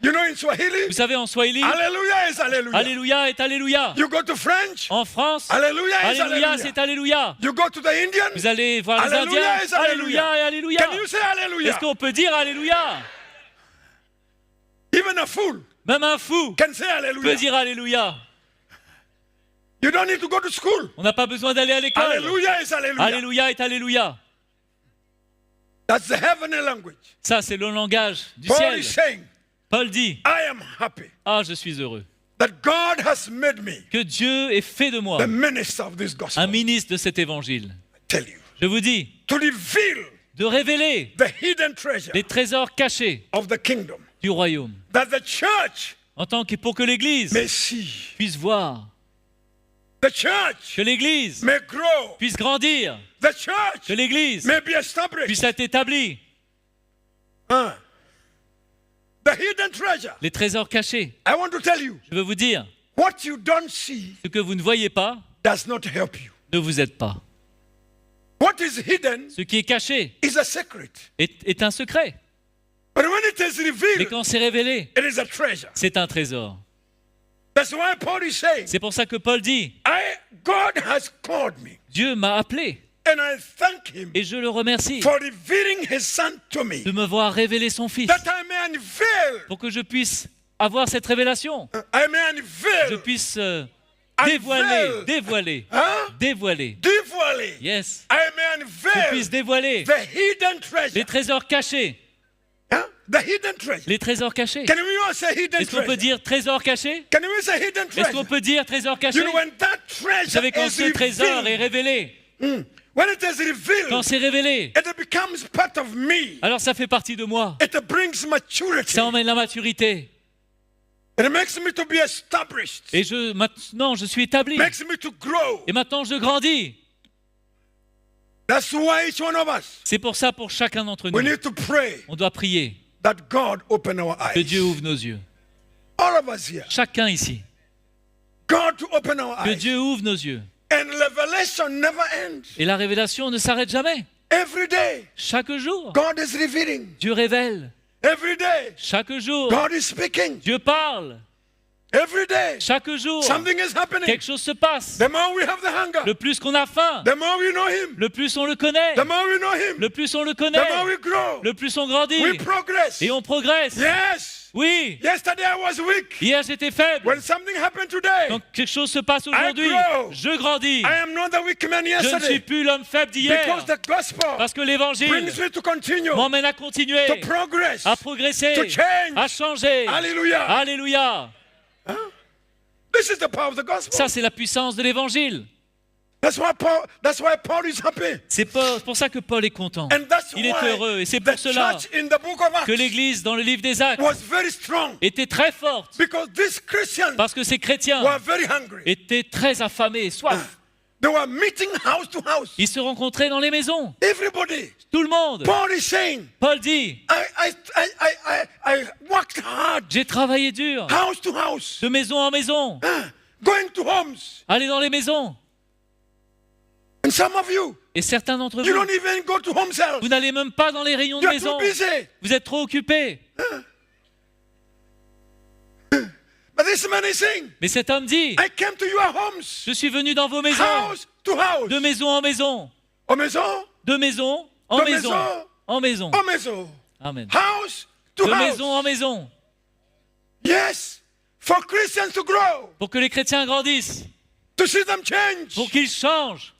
You know in Swahili, Vous savez, en Swahili, hallelujah is hallelujah. Alléluia est Alléluia. You go to French, En France, hallelujah is Alléluia hallelujah. c'est Alléluia. You go to the Indian, Vous allez voir les Alléluia Indiens, is Alléluia. Alléluia et Alléluia. Can you say hallelujah? Est-ce qu'on peut dire Alléluia? Even a fool Même un fou can say peut hallelujah. dire Alléluia. You don't need to go to school. On n'a pas besoin d'aller à l'école. Hallelujah is hallelujah. Alléluia est Alléluia. That's the heavenly language. Ça, c'est le langage du Paul ciel. is saying, Paul dit, I am happy ah, je suis heureux that God has made me que Dieu ait fait de moi the minister of this gospel. un ministre de cet évangile. I tell you, Je vous dis, to reveal de révéler the hidden treasure les trésors cachés of the kingdom, du royaume, that the church pour que l'Église may see, puisse voir, the church que l'Église may grow, puisse grandir, the que church l'Église may be established. puisse être établie. The hidden treasure. Les trésors cachés, I want to tell you, je veux vous dire, what you don't see ce que vous ne voyez pas does not help you. ne vous aide pas. What is hidden Ce qui est caché is a secret. est un secret. But when it is Mais revealed, quand c'est révélé, it is a treasure. c'est un trésor. That's why Paul is saying, C'est pour ça que Paul dit, God has called me, Dieu m'a appelé and I thank him et je le remercie for revealing his son to me, de me voir révéler son Fils that I may unveil, pour que je puisse avoir cette révélation, I may je unveil, puisse Unveil. dévoiler, huh? dévoiler, Deeply, yes, I may je puisse unveil dévoiler the hidden treasure. les trésors cachés, Huh? The hidden treasure. les trésors cachés. Can we all say hidden Est-ce qu'on peut treasure? dire trésor caché? Can we say hidden Est-ce qu'on treasure? peut dire trésor caché? You know, when that Vous treasure savez, quand is ce trésor est revealed, révélé, when it is revealed, quand c'est révélé, it becomes part of me. alors ça fait partie de moi. It brings maturity. Ça emmène la maturité. It makes me to be established. Et maintenant, je suis établi. Makes me to grow. Et maintenant, je grandis. That's why each one of us, C'est pour ça, pour chacun d'entre we nous, need to pray on doit prier that God open our que eyes. Dieu ouvre nos yeux. All of us here. Chacun ici. God to open our Que eyes. Dieu ouvre nos yeux. And revelation never ends. Et la révélation ne s'arrête jamais. Every day, Chaque jour, God is revealing. Dieu révèle. Every day, Chaque jour, God is speaking. Dieu parle. Every day, Chaque jour, something is happening. quelque chose se passe. The more we have the hunger, Le plus qu'on a faim, the more we know Him. le plus on le connaît. The more we know Him, Le plus on le the connaît, more we grow. le plus on grandit. We progress. Et on progresse. Yes. Oui, Yesterday I was weak. hier j'étais faible. When something happened today, Quand quelque chose se passe aujourd'hui, grow. je grandis. I am not the weak man Je ne suis yesterday. plus l'homme faible d'hier. Because the gospel Parce que l'évangile brings me to continue, m'emmène à continuer, to progress, à progresser, to change. à changer. Hallelujah. Alléluia. This is the power of the gospel. Ça, c'est la puissance de l'évangile. That's why Paul is happy. C'est pour ça que Paul est content. And that's Il est why heureux. Et c'est the pour cela church in the book of Acts que l'Église, dans le livre des Actes, was very strong. était très forte. Because these Christians Parce que ces chrétiens were very hungry. étaient très affamés, soif. They were meeting house to house. Ils se rencontraient dans les maisons. Everybody. Tout le monde. Paul is saying, Paul dit, I worked hard, j'ai travaillé dur, house to house, de maison en maison, going to homes. aller dans les maisons. And some of you, Et certains d'entre you vous, don't even go to home cells. vous n'allez même pas dans les réunions de You're maison. too busy. Vous êtes trop occupés. But this man is saying, Mais cet homme dit, I came to your homes, je suis venu dans vos maisons, house to house. de maison en maison, Oh, maison, de maison en De maison, maison. en maison. oh, maison. Amen. House to De house. maison en maison, Yes, for Christians to grow, pour que les chrétiens grandissent, to see them change. pour qu'ils changent.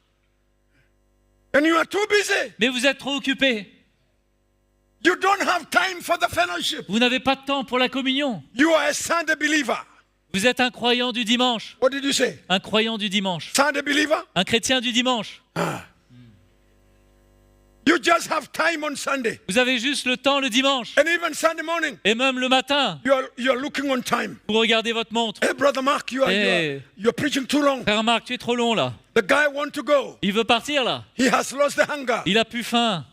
And you are too busy. Mais vous êtes trop occupés. You don't have time for the fellowship. Vous n'avez pas de temps pour la communion. You are a Sunday believer. Vous êtes un croyant du dimanche. What did you say? Un croyant du dimanche. Sunday believer? Un chrétien du dimanche. You just have time on Sunday. Vous avez juste le temps le dimanche. And even Sunday morning, Et même le matin, you're looking on time. vous regardez votre montre. Hey, Brother Mark, you're preaching too long. Frère Marc, tu es trop long là. The guy wants to go. Il veut partir là. He has lost the hunger. Il a plus faim.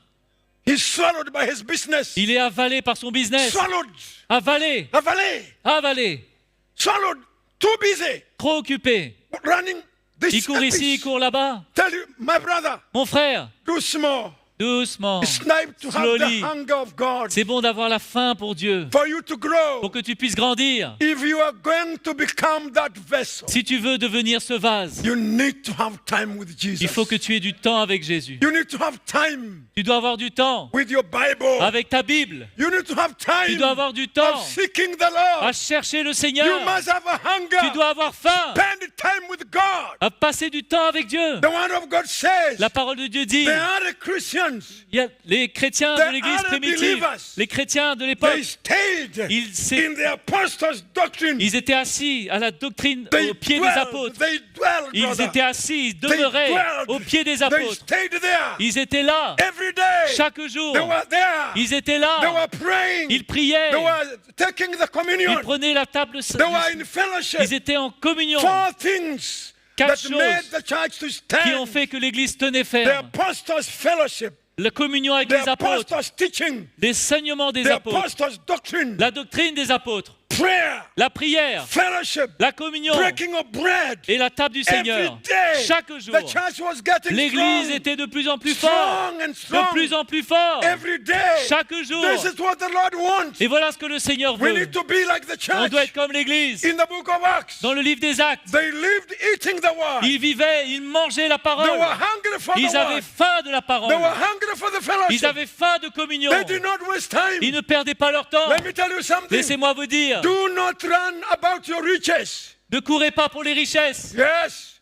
He's swallowed by his business. Il est avalé par son business. Swallowed. Avalé. Avalé. Avalé. Swallowed. Too busy. Trop occupé. Running this Il court and ici, il this. court là-bas. Tell you, my brother, Mon frère, do small. Doucement. It's nice to have Slowly. the hunger of God C'est bon d'avoir la faim pour Dieu, for you to grow. pour que tu puisses grandir. If you are going to become that vessel, Si tu veux devenir ce vase, you need to have time with Jesus. il faut que tu aies du temps avec Jésus. You need to have time Tu dois avoir du temps with your Bible. avec ta Bible. You need to have Tu time dois avoir du temps of seeking the à Lord. chercher le You Seigneur. must have a Tu hunger. dois avoir faim Spend time with God. à passer du temps avec Dieu. The word of God says La parole de Dieu dit, they are the Christians. il y a les chrétiens The de l'église other primitive, believers. les chrétiens de They l'époque, stayed Ils in the apostles' doctrine. ils étaient assis à la doctrine They au pied des dwelled, apôtres. they dwelled, Ils brother. étaient assis, ils They demeuraient dwelled. au pied des They apôtres. stayed there Ils étaient là every day. chaque jour. They were there. Ils étaient They là. were praying. Ils priaient. They were taking the communion. Ils prenaient la table. They were in fellowship. Ils étaient en communion. Four things Quatre that made choses the church to qui ont stand. fait que l'église tenait The ferme. apostles' fellowship. La communion avec The les apôtres, apostles' teaching. les saignements des The apôtres, apostles' doctrine. la doctrine des apôtres, Prayer. la prière, Fellowship. la communion Breaking of bread. et la table du Every Seigneur. day. Chaque jour, The church was getting l'église strong. était de plus en plus forte, Strong and de strong. plus en plus fort. Every day. Chaque jour. This is what the Lord wants. Et voilà ce que le Seigneur We veut. need to be like the On church. doit être comme l'église. In the book of Acts, Dans le livre des Actes, they lived eating the word. ils vivaient, ils mangeaient la They parole. were hungry for the Ils avaient word. faim de la parole. They were hungry for the Ils fellowship. avaient faim de communion. They did not waste time. Ils ne perdaient pas leur temps. Let me tell you something. Laissez-moi vous dire, Do not run about your riches. ne courez pas pour les richesses. Yes.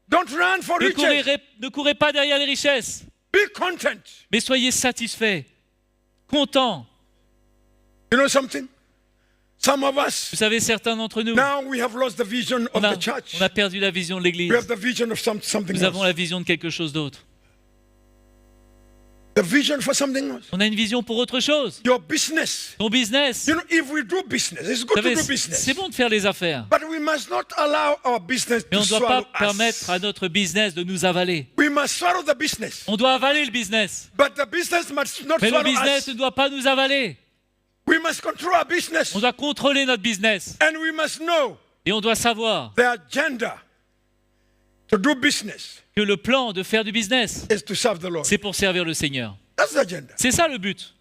Don't run for Ne riches. ne courez pas derrière les richesses. Be content. Mais soyez satisfaits, contents. You know something? Some of us, Vous savez, certains d'entre nous, now we have lost the vision of the church. on a perdu la vision de l'église. We have the vision of something Nous avons else. la vision de quelque chose d'autre. The vision for something else. On a une vision pour autre chose. Your business. Ton business. You know, if we do business, it's Vous good to savez, do business. c'est bon de faire les affaires. But we must not allow our business Mais on to ne doit pas swallow permettre us. à notre business de nous avaler. We must swallow the business. On doit avaler le business. But the business must not Mais le swallow business us. ne doit pas nous avaler. We must control our business. On doit contrôler notre business. And we must know Et on doit savoir the agenda to do business que le plan de faire du business, is to serve the Lord. c'est pour servir le Seigneur. That's the agenda. C'est ça le but.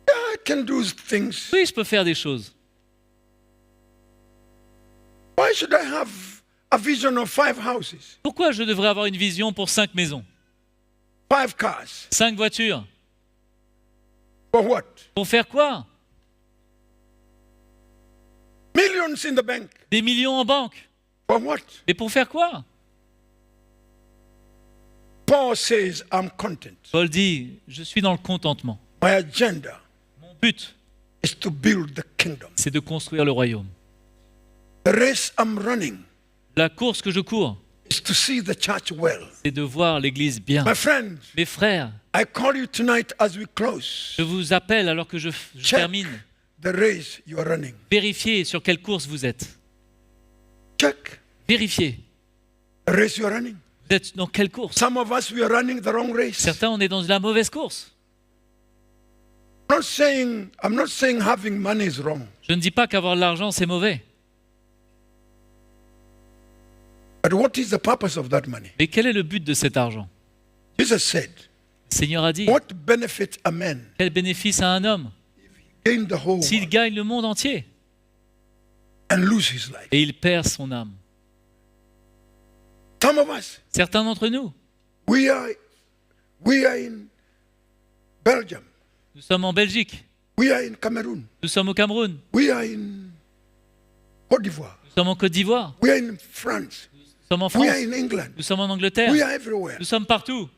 I can do things. Oui, je peux faire des choses. Why should I have a vision of 5 houses, Pourquoi je devrais avoir une vision pour 5 maisons, 5 cars? 5 voitures? For what? Pour faire quoi? Millions in the bank. Des millions en banque. For what? Et pour faire quoi? Paul says, I'm content. Paul dit, je suis dans le contentement. My agenda Mon but, is to build the kingdom. c'est de construire le royaume. The race I'm running La course que je cours, is to see the church well. c'est de voir l'Église bien. My friends, Mes frères, I call you tonight as we close. je vous appelle alors que je Check termine. the race you are running. Vérifiez sur quelle course vous êtes. Check Vérifiez. the race you are running. Vous êtes dans quelle course? Some of us, we are running the wrong race. Certains, on est dans la mauvaise course. I'm not saying having money is wrong. Je ne dis pas qu'avoir de l'argent, c'est mauvais. But what is the purpose of that money? Mais quel est le but de cet argent? Jesus said, Le Seigneur a dit, what benefit a man quel bénéfice a un homme gain the whole s'il world gagne le monde entier and lose his life? et il perd son âme? Some of us, Certains d'entre nous, we are in Belgium. nous sommes en Belgique, We are in Cameroon. nous sommes au Cameroun, We are in Côte d'Ivoire. nous sommes en Côte d'Ivoire, We are in France. nous sommes en We are France, in England. nous sommes en Angleterre, We are everywhere. nous sommes partout.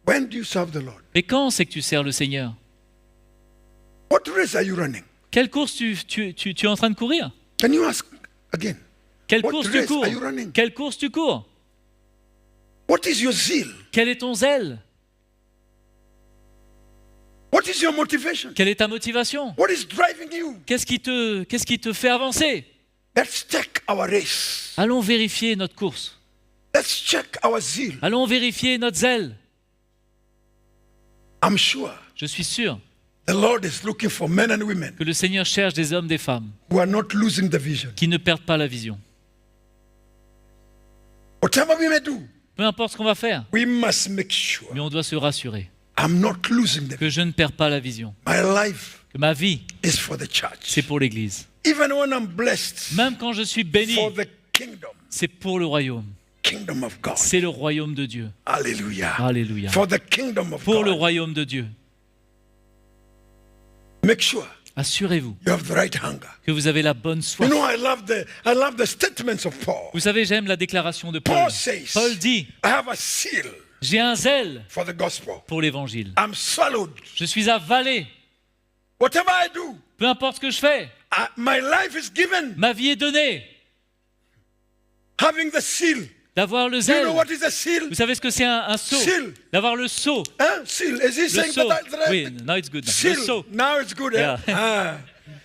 When do you serve the Lord? Mais quand c'est que tu sers le Seigneur? What race are you running? Quelle course tu es en train de courir? Can you ask again? Quelle What course tu race cours? are you running? Quelle course tu cours? What is your zeal? Quel est ton zèle? What is your motivation? Quelle est ta motivation? What is driving you? Qu'est-ce qui te fait avancer? Let's check our race. Allons vérifier notre course. Let's check our zeal. Allons vérifier notre zèle. I'm sure Je suis sûr the Lord is looking for men and women que le Seigneur cherche des hommes, des femmes who are not losing the vision. qui ne perdent pas la vision. Whatever we may do, Peu peu importe ce qu'on va faire, we must make sure mais on doit se rassurer I'm not losing them. que je ne perds pas la vision, My life que ma vie, is for the church. c'est pour l'Église. Even when I'm blessed Même quand je suis béni, for the kingdom c'est pour le royaume. of God. C'est le royaume de Dieu. Hallelujah. Alléluia. For the kingdom of Pour le God. royaume de Dieu. Make sure Assurez-vous you have the right hunger. que vous avez la bonne You soif. know, I love the statements of Paul. Vous savez, j'aime la déclaration de Paul. Paul says, Paul dit, I have a seal j'ai un zèle for the gospel. pour l'évangile. I'm swallowed. Je suis avalé. Whatever I do, Peu importe ce que je fais, my life is given. ma vie est donnée. Having the seal. D'avoir le Do you zèle. know what is a seal? Vous savez ce que c'est un sceau? Seal. D'avoir le sceau. Huh? Seal. Is he Le saying sceau. that Oui, now it's good. Le seal. sceau. Now it's good. Eh? Yeah.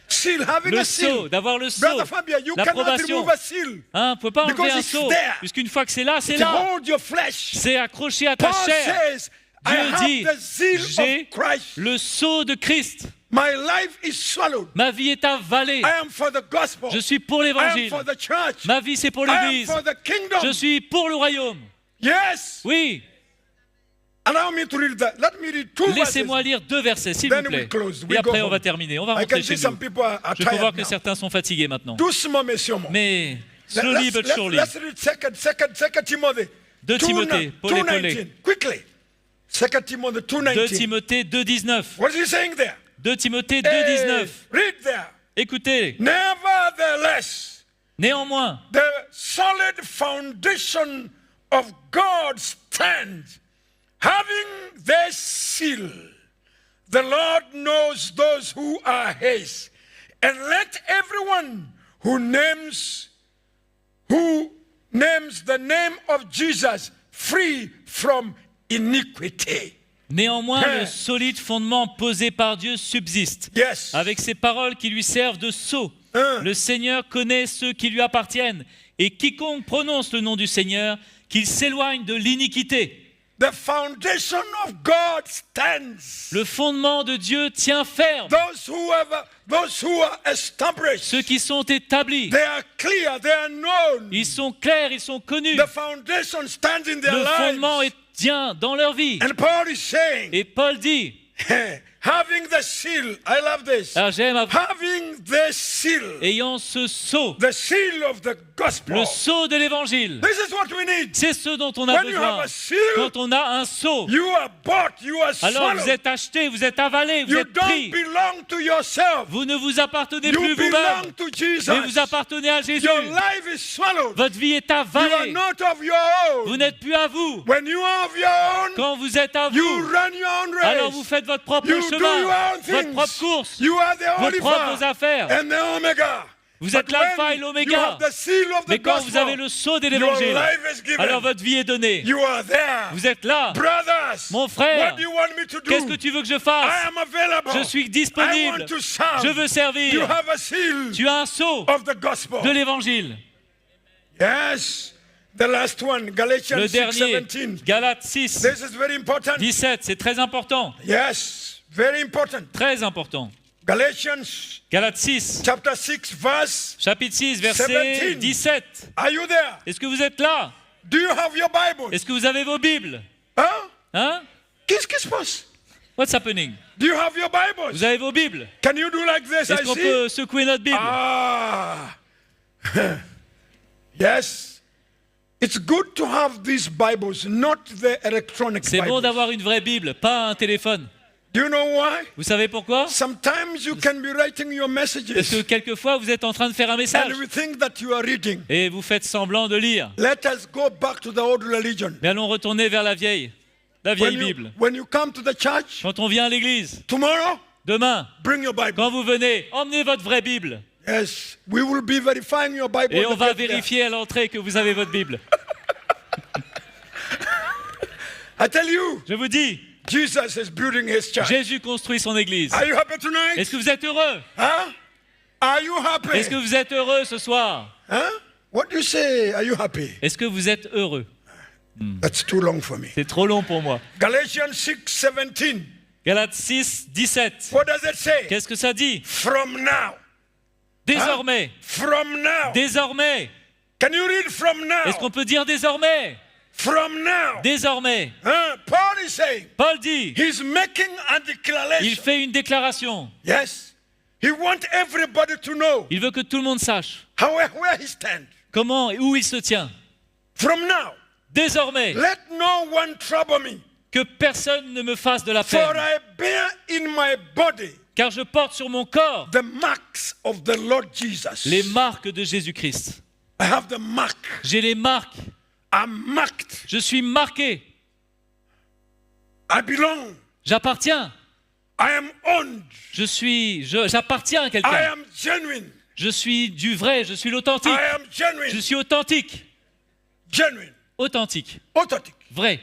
Seal. Having Le a seal. sceau. D'avoir le sceau. Brother Fabia, you cannot L'approbation. remove a seal. Hein, vous ne pouvez pas enlever Because un it's sceau. there. Puisqu'une fois que c'est là, c'est To là. hold your flesh. C'est accroché à ta Paul chair. says, I Dieu dit, have the seal j'ai of Christ. le sceau de Christ. My life is swallowed. Ma vie est avalée. I am for the gospel. Je suis pour I am l'évangile. for the church. Ma vie, c'est pour I am l'église. for the kingdom. Je suis pour le royaume. Yes. Oui. Allow me to read that. Let me read two verses. Laissez-moi lire 2 versets, s'il Then vous we plaît. close. We Et après, go on va home. terminer. On va I rentrer can chez see some nous. people are Je peux voir tired que now. certains sont fatigués maintenant. Doucement, mais sûrement. Mais slowly but surely. Let's read second Timothy. 2 Timothée, Paul et Paulé. 2:19. Quickly. 2 Timothy 2 2:19. Timothée 2,19. What is he saying there? 2 Timothée Hey, 2,19. read there. Écoutez, Nevertheless, néanmoins, the solid foundation of God stands, having this seal. The Lord knows those who are his, and let everyone who names the name of Jesus free from iniquity. néanmoins, le solide fondement posé par Dieu subsiste, Yes. avec ces paroles qui lui servent de sceau. Le Seigneur connaît ceux qui lui appartiennent, et quiconque prononce le nom du Seigneur, qu'il s'éloigne de l'iniquité. The foundation of God stands. Le fondement de Dieu tient ferme. Those who are established, Ceux qui sont établis, they are clear, they are known. ils sont clairs, ils sont connus. The foundation stands in their Le fondement lives. tient dans leur vie. And Paul is saying, Et Paul dit, having the seal, I love this. j'aime, Having the seal, ayant ce sceau, the seal of the gospel. le sceau de l'évangile. This is what we need. C'est ce dont on a When you besoin. have a seal, Quand on a un sceau, you are bought, you are alors swallowed. vous êtes acheté, vous êtes avalé, vous You êtes don't pris. belong to yourself. Vous ne vous appartenez You plus vous-même, belong to Jesus. mais vous appartenez à Jésus. Your life is swallowed. Votre vie est You are avalée. not of your Vous own. n'êtes plus à vous. When you are of your own, Quand vous êtes à you vous, run your own race. alors vous faites votre propre You do your chemin, own votre things. propre course, You are the vos Alpha propres affaires. and the Omega. Vous But êtes l'alpha when et you l'oméga. have the seal of the Mais quand gospel, vous avez le sceau de your l'évangile, life is given. alors votre vie est donnée. You are there. Vous êtes là. Brothers, Mon frère, what do you want me to do? Qu'est-ce que tu veux que je I fasse? am available. Je suis I disponible. want to serve. Je veux You servir. have a seal Tu as un sceau of the gospel. de l'évangile. Yes. The last one, Galatians Le 6, dernier, 17. Galates 6, This is very important. 17, c'est très important. Yes, very important. Très important. Galatians Galates 6, chapter 6, verse. chapitre 6, verset 17. 17. Are you there? Est-ce que vous êtes là? Do you have your Bible? Est-ce que vous avez vos Bibles? Huh? Hein? Qu'est-ce qui se passe? What's happening? Do you have your Bibles? Vous avez vos Bibles? Can you do like this? Est-ce I qu'on see. peut secouer notre Bible? Ah. Yes. It's good to have these Bibles, not the electronic C'est bon Bibles. d'avoir une vraie Bible, pas un téléphone. Do you know why? Vous savez pourquoi? Sometimes you can be writing your Parce que messages quelquefois, vous êtes en train de faire un message and we think that you are reading. et vous faites semblant de lire. Let us go back to the old religion. Mais allons retourner vers la vieille Bible. When you come to the church Quand on vient à l'église, tomorrow, demain, bring your Bible. quand vous venez, emmenez votre vraie Bible. Yes, we will be verifying your Bible. Et at on the va gate there. vérifier à l'entrée que vous avez votre Bible. I tell you, Je vous dis, Jesus is building his church. Jésus construit son église. Are you happy tonight? Est-ce que vous êtes heureux? Huh? Are you happy? Est-ce que vous êtes heureux ce soir? Huh? What do you say? Are you happy? Est-ce que vous êtes heureux? That's too long for me. C'est trop long pour moi. Galatians 6, 17. Galates 6, 17. What does it say? Qu'est-ce que ça dit? From now. Désormais. From now. Désormais. Can you read from now? Est-ce qu'on peut dire désormais? From now, Désormais, Paul is saying, Paul dit, he's making a il declaration. fait une déclaration. Yes. He wants everybody to know Il veut que tout le monde sache where he stands. comment et où il se tient. From now, Désormais, let no one trouble me, que personne ne me fasse de la for peine, I bear in my body car je porte sur mon corps the marks of the Lord Jesus. les marques de Jésus-Christ. I have the mark. J'ai les marques. I'm marked. Je suis marqué. I belong. J'appartiens. I am owned. J'appartiens à I quelqu'un. am genuine. Je suis du vrai. Je suis l'authentique. I am Je genuine. suis authentique. Genuine. Authentique. Authentic. Vrai.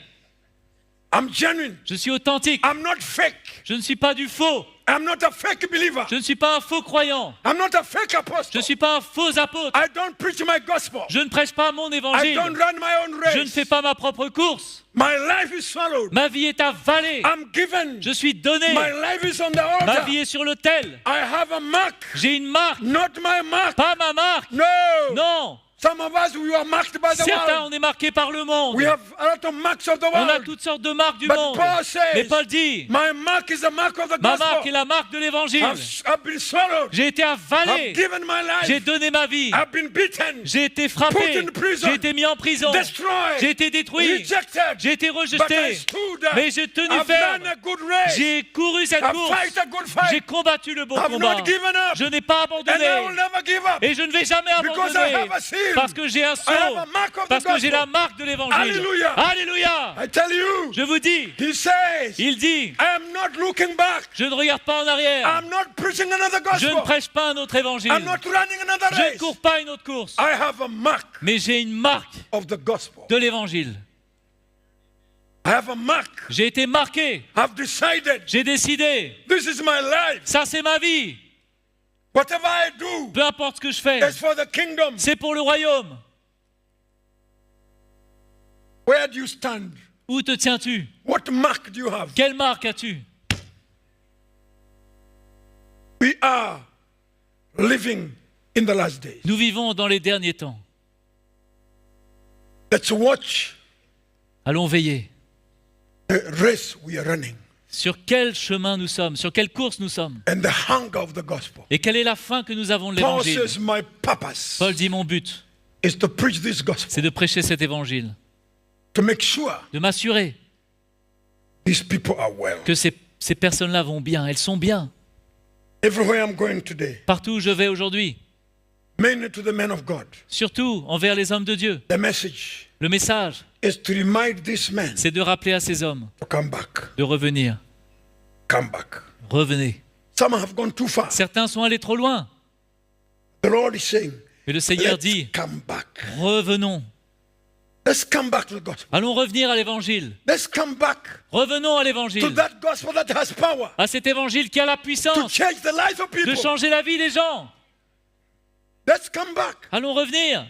I'm genuine. Je suis authentique. I'm not fake. Je ne suis pas du faux. I'm not a fake believer. Je ne suis pas un faux croyant. I'm not a fake Je apostle. ne suis pas un faux apôtre. I don't preach my gospel. Je ne prêche pas mon I évangile. don't run my own Je ne race. fais pas ma propre course. My life is swallowed. Ma vie est avalée. I'm given. Je suis donné. My life is on the Ma altar. vie est sur l'autel. I have a mark. J'ai une marque. Not my mark. Pas ma marque. No. Non. Some of us, we are marked by the Certains, world. on est marqués par le monde. We have a lot of marks of the On a world. toutes sortes de marques du But monde. Paul says, Mais Paul dit, my mark is the mark of the ma marque gospel. est la marque de l'évangile. I've been swallowed. J'ai été avalé. I've given my J'ai life. donné ma vie. I've been beaten. J'ai été Put frappé. in prison. J'ai été mis en prison. Destroyed. J'ai été détruit. Rejected. J'ai été But I rejeté. stood. Mais j'ai tenu I've ferme. run a good race. J'ai couru cette I've course. fight a good J'ai fight. combattu le bon I've combat. not given up. Je n'ai pas And I will abandonné. never give up. Et je ne vais jamais Because I abandonner. have a seal. Parce que j'ai un I have a sceau. mark of the Parce que j'ai la gospel. marque de l'évangile. Alléluia. Alléluia. I tell you, Je vous dis, he says, il dit, I am not looking back. je ne regarde pas en arrière. I'm not preaching another Je ne gospel. prêche pas un autre évangile. I'm not running another Je ne race. cours pas une autre course. I have a mark Mais j'ai une marque of the gospel. de l'évangile. I have a mark. J'ai été marqué. I've decided J'ai décidé. this is my life. Ça, c'est ma vie. Whatever I do Peu importe ce que je fais. is for the kingdom. C'est pour le royaume. Where do you stand? Où te tiens-tu? What mark do you have? Quelle marque as-tu? We are living in the last days. Nous vivons dans les derniers temps. Let's watch Allons veiller. the race we are running Sur quel chemin nous sommes? Sur quelle course nous sommes? and the hunger of the gospel. Et quelle est la fin que nous avons de Paul l'évangile? says, my purpose Paul dit, mon but, is to preach this gospel, c'est de prêcher cet évangile. to make sure De m'assurer these people are well. que ces personnes-là vont bien. Elles sont bien. Everywhere I'm going today, Partout où je vais aujourd'hui. mainly to the men of God, Surtout envers les hommes de Dieu. the message Le message, is to remind these men c'est de rappeler à ces hommes to come back. de revenir. Come back. Revenez. Some have gone too far. Certains sont allés trop loin. The Lord is saying, Mais le Seigneur let's dit, come back. revenons. Let's come back to the gospel. Allons revenir à l'évangile. Let's come back Revenons à to l'évangile. that gospel that has power À cet évangile qui a la to puissance change the lives of de people. changer la vie des gens. Let's come back. Allons revenir.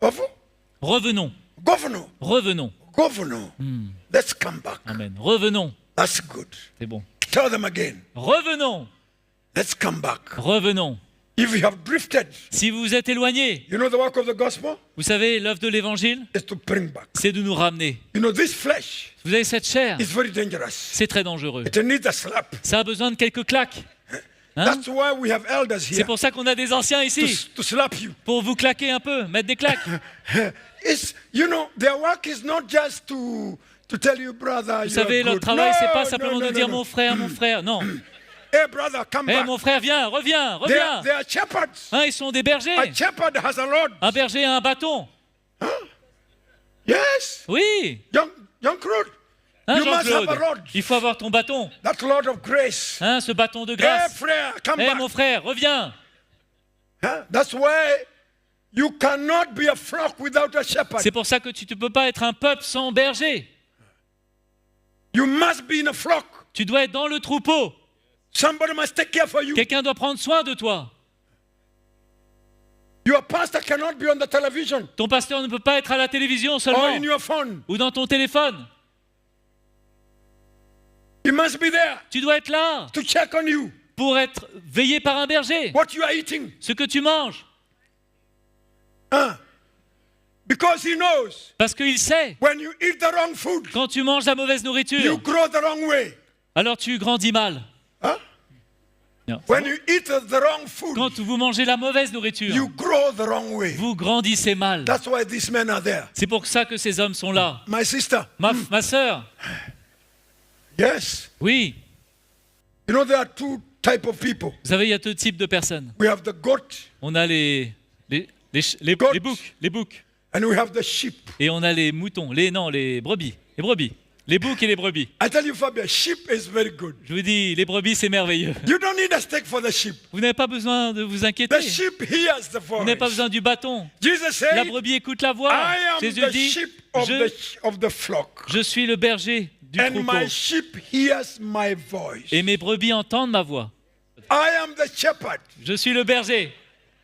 Of Revenons. governor, Revenons. governor. Let's come back. Amen. Revenons. That's good. C'est bon. Tell them again. Revenons. Let's come back. Revenons. If you have drifted, Si vous vous êtes éloignés, you know the work of the gospel vous savez, l'œuvre de l'évangile, is to bring back. c'est de nous ramener. You know, this flesh Vous avez cette chair, is very dangerous. c'est très dangereux. It needs a slap. Ça a besoin de quelques claques. Hein? That's why we have elders C'est here pour ça qu'on a des anciens ici, to slap you. pour vous claquer un peu, mettre des claques. It's, you know, their work is not just to tell you, brother, Vous you are savez, leur good. travail, c'est pas No, simplement no, de no, dire no. mon frère, non. Hey, brother, come Hé, back. mon frère, viens, reviens, They reviens. are shepherds. Hein, ils sont des bergers. A shepherd has a rod. Un berger a un bâton. Yes, Oui. young Crud. Hein, You must have Jean-Claude, a rod. il faut avoir ton bâton. That rod of grace. Hein, ce bâton de Hey, grâce. frère, come Hé, back. mon frère, reviens. Huh? That's why you cannot be a flock without a shepherd. C'est pour ça que tu ne peux pas être un peuple sans berger. You must be in a flock. Tu dois être dans le troupeau. Somebody must take care for you. Quelqu'un doit prendre soin de toi. Your pastor cannot be on the television Ton pasteur ne peut pas être à la télévision or seulement in your phone. ou dans ton téléphone. He must be there Tu dois être là to check on you, pour être veillé par un berger. what you are eating. Ce que tu manges. Huh? Because he knows Parce qu'il sait, when you eat the wrong food, quand tu manges la mauvaise you nourriture, grow the wrong way. alors tu grandis mal. Huh? Non. When you eat the wrong food, Quand vous mangez la mauvaise nourriture, you grow the wrong way. vous grandissez mal. That's why these men are there. C'est pour ça que ces hommes sont là. My sister, Ma sœur, yes. oui, You know, there are two types of people. vous savez, il y a deux types de personnes. We have the goat On a les Goats. boucs, and we have the sheep. et on a les moutons, les brebis, les boucs et les brebis. I tell you, Fabia, sheep is very good. Je vous dis, les brebis, c'est merveilleux. You don't need a stick for the sheep. Vous n'avez pas besoin de vous inquiéter. The sheep hears the Vous n'avez pas voice. besoin du bâton. Jesus La said, brebis écoute la voix. I am Jésus the dit, sheep of je the flock. Je suis le berger du And troupeau. my sheep hears my voice. Et mes brebis entendent ma voix. I am the shepherd. Je suis le berger.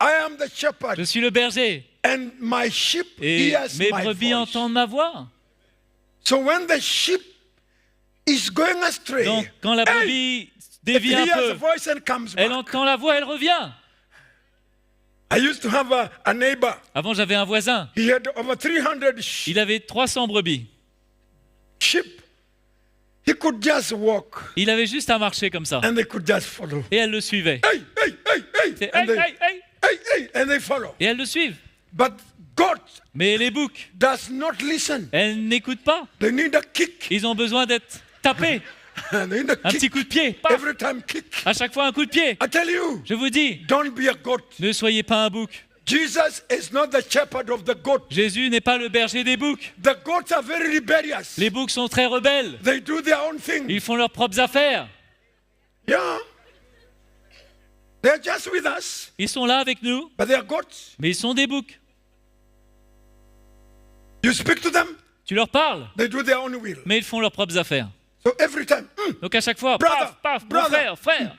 I am the shepherd. Je suis le berger. And my sheep Et hears mes my brebis voice. entendent ma voix. So when the sheep is going astray, Donc, quand la hey, brebis it dévie un hears the peu, voice and comes elle back. entend la voix, elle revient. I used to have a neighbor. Avant, j'avais un voisin. He had over 300 Il avait 300 brebis. sheep. He could just walk Il avait juste à marcher comme ça. and they could just follow. Et elles le suivaient. Hey, hey, hey, hey. C'est And hey, they, hey, hey. hey, hey, and they follow. Et elles le suivent. But God Mais les boucs, does not listen. elles n'écoutent pas. They need a kick. Ils ont besoin d'être tapés. They need a Un petit kick. coup de pied. Paf. Every time kick. À chaque fois, un coup de pied. I tell you, Je vous dis, don't be a goat. ne soyez pas un bouc. Jesus is not the shepherd of the goat. Jésus n'est pas le berger des boucs. The goats are very rebellious. Les boucs sont très rebelles. They do their own thing. Ils font leurs propres affaires. Yeah. They're just with us, Ils sont là avec nous, but they are goats. mais ils sont des boucs. You speak to them, Tu leur parles, they do their own will. mais ils font leurs propres affaires. So every time, Donc à chaque fois, Brother, paf, paf, mon brother. frère.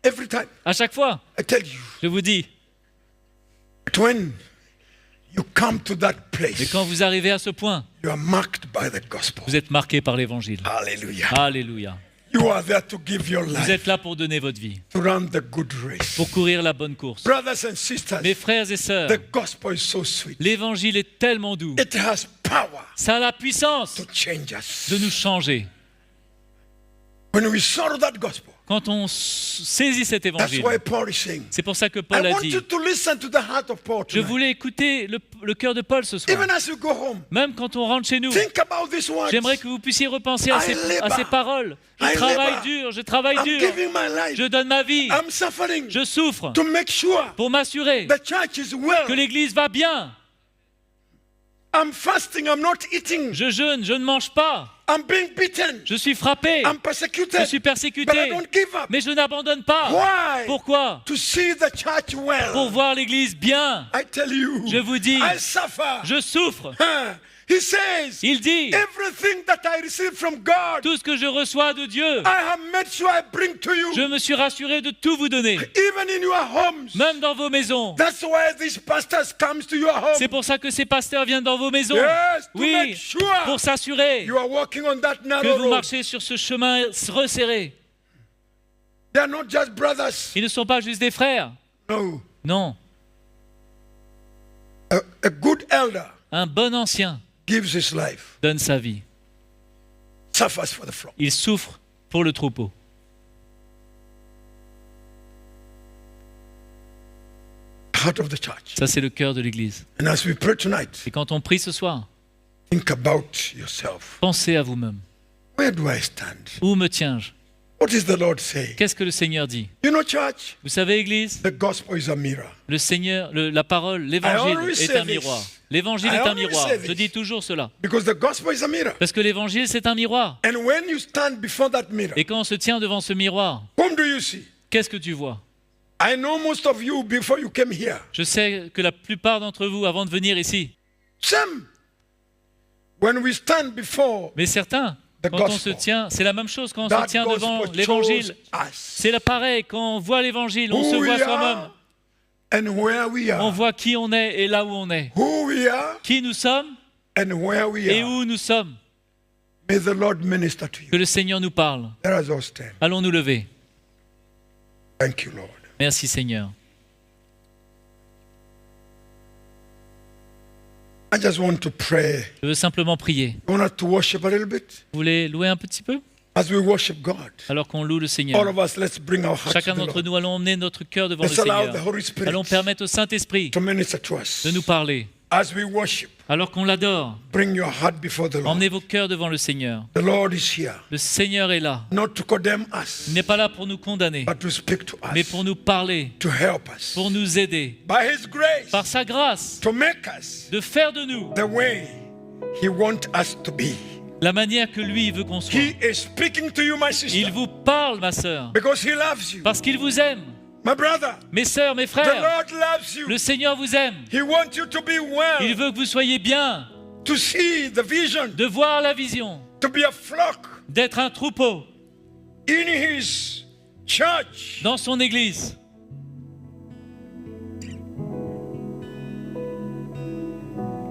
every time, À chaque fois, I tell you, je vous dis. that when you come to that Et place, quand vous arrivez à ce point, you are marked by the gospel. vous êtes marqué par l'évangile. Hallelujah. Alléluia. You are there to give your Vous life, êtes là pour donner votre vie, to run the good race. pour courir la bonne course. Brothers and sisters, Mes frères et sœurs, the gospel is so sweet. l'évangile est tellement doux. It has power Ça a la puissance to change us. de nous changer. When we saw that gospel, Quand on saisit cet that's évangile, why Paul is saying, c'est pour ça que I Paul a want dit, you to listen to the heart of Paul je tonight. voulais écouter le cœur de Paul ce soir. Even as you go home, Même quand on rentre chez nous, think about these words. j'aimerais que vous puissiez repenser à I labor. ces paroles. I Je travaille labor. dur, je travaille I'm dur, giving my life. je donne ma vie, I'm suffering je souffre to make sure pour m'assurer the church is well. que l'Église va bien. I'm fasting. I'm not eating. Je jeûne, je ne mange pas, I'm being beaten. je suis frappé, I'm je persecuted. suis But I persécuté, don't give up. mais je n'abandonne pas. Why? Pourquoi? To see the church well. Pour voir l'Église bien. I tell you, Je vous dis, I suffer. je souffre. He says, Il dit, everything that I receive from God, tout ce que je reçois de Dieu, I have made sure I bring to you, je me suis rassuré de tout vous donner, even in your homes. même dans vos maisons. That's why these pastors comes to your home. C'est pour ça que ces pasteurs viennent dans vos maisons. Yes, to Oui, make sure pour s'assurer you are walking on that que narrow vous road. marchez sur ce chemin resserré. They are not just brothers. Ils ne sont pas juste des frères. No. Non, A good elder un bon ancien gives his life, donne sa vie. suffers for the flock. Il souffre pour le troupeau. Heart of the church. Ça, c'est le cœur de l'Église. And as we pray tonight, Et quand on prie ce soir, think about yourself. pensez à vous-même. Where do I stand? Où me tiens-je? What is the Lord saying? Qu'est-ce que le Seigneur dit? You know, church, Vous savez, Église, the gospel is a mirror. le Seigneur, la parole, l'évangile always est say un miroir. this. L'évangile I est un always miroir. say this. Je dis toujours cela. Because the gospel is a mirror. Parce que l'évangile, c'est un miroir. And when you stand before that mirror, Et quand on se tient devant ce miroir, whom do you see? qu'est-ce que tu vois? I know most of you before you came here. Je sais que la plupart d'entre vous, avant de venir ici, Same. When we stand before mais certains, The quand on gospel. se tient, c'est la même chose quand on that se tient devant gospel, chose l'évangile. us. C'est pareil, quand on voit l'évangile, on Who se we voit are soi-même. and where we On are. voit qui on est et là où on est. Who we are Qui nous sommes and where we et are. où nous sommes. May the Lord minister to Que you. le Seigneur nous parle. Let us all stand. Allons nous lever. Thank you, Lord. Merci Seigneur. I just want to pray. Je veux simplement prier. I want us to worship a little bit. Vous voulez louer un petit peu? As we worship God, Alors qu'on loue le Seigneur. all of us, let's bring our hearts to Chacun the d'entre Lord. nous, allons emmener notre cœur devant le Let's allow the Seigneur. Holy Spirit Allons permettre au Saint-Esprit to minister to us. de nous parler. As we worship, Alors qu'on l'adore, bring your heart before the Lord. emmenez vos cœurs devant le Seigneur. The Lord is here, Le Seigneur est là. not to condemn us, Il n'est pas là pour nous condamner, but to speak to mais us, pour nous parler, to help us, pour nous aider, by His grace, par sa grâce, to make us de faire de nous the way He wants us to be. la manière que lui veut qu'on soit. He is speaking to you, my sister, Il vous parle, ma sœur, because He loves you. parce qu'il vous aime. My brother, Mes sœurs, mes the frères, Lord loves you. le Seigneur vous aime. He wants you to be Il well, veut que vous soyez bien, to see the vision, de voir la vision, to be a flock d'être un troupeau in His church. dans son église.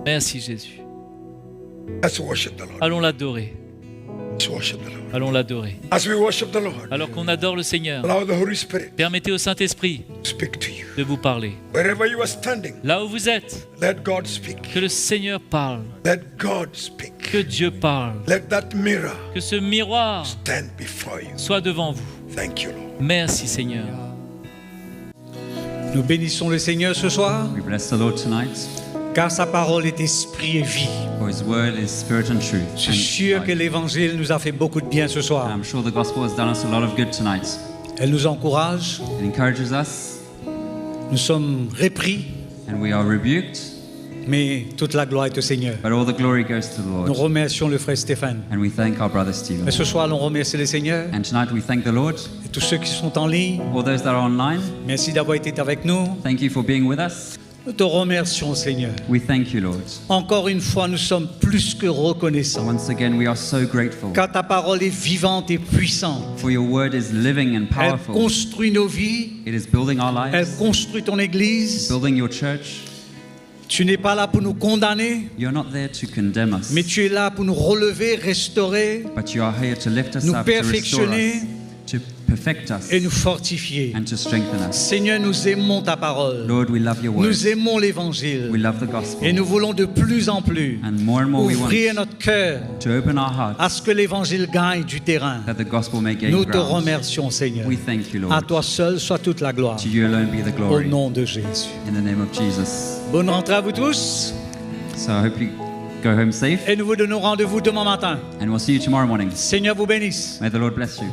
Merci Jésus. Let's worship the Lord. Allons l'adorer. Let's worship the Lord. Allons l'adorer. As we worship the Lord, Alors qu'on adore le Seigneur, allow the Holy Spirit permettez au Saint-Esprit to speak to you. de vous parler. Wherever you are standing, Là où vous êtes, let God speak. que le Seigneur parle, Let God speak. que Dieu parle, Let that mirror que ce miroir stand before you. soit devant vous. Thank you, Lord. Merci Seigneur. Nous bénissons le Seigneur ce soir, We bless the Lord tonight, car sa parole est esprit et vie. for His word is spirit and truth. Je suis sûr que l'Évangile nous a fait beaucoup de bien ce And soir. I'm sure the gospel has done us a lot of good tonight. Elle nous encourage, It encourages us, nous sommes repris, and we are rebuked, mais toute la gloire est au Seigneur. but all the glory goes to the Nous Lord. remercions le frère Stéphane. And we thank our brother Stephen. Mais ce soir, nous remercions le Seigneur And tonight we thank the Lord. et tous ceux qui sont en ligne. All those that are online, Merci d'avoir été avec nous. thank you for being with us. Nous te remercions, Seigneur. We thank you, Lord. Encore une fois, nous sommes plus que reconnaissants, Once again, we are so grateful. car ta parole est vivante et puissante. For your word is living and Elle powerful. construit nos vies, It is building our elle lives, construit ton Église. building your church. Tu n'es pas là pour nous condamner, You're not there to condemn us, mais tu es là pour nous relever, restaurer but you are here to lift us nous up, to restore perfectionner us, to perfect us, et nous fortifier. and to strengthen us. Seigneur, nous aimons ta parole. Lord, we love your word. Nous aimons l'Évangile. We love the gospel. Et nous voulons de plus en plus And more we want ouvrir notre cœur to open our hearts à ce que l'Évangile gagne du terrain. that the gospel may gain Nous te ground. remercions, Seigneur. We thank you, À Lord. toi seul soit toute la gloire. To you alone be the Au glory. nom de Jésus. In the name of Jesus. Bonne rentrée à vous tous. So I hope you go home safe, Et nous vous donnons rendez-vous demain matin. and we'll see you tomorrow morning. Seigneur vous bénisse. May the Lord bless you.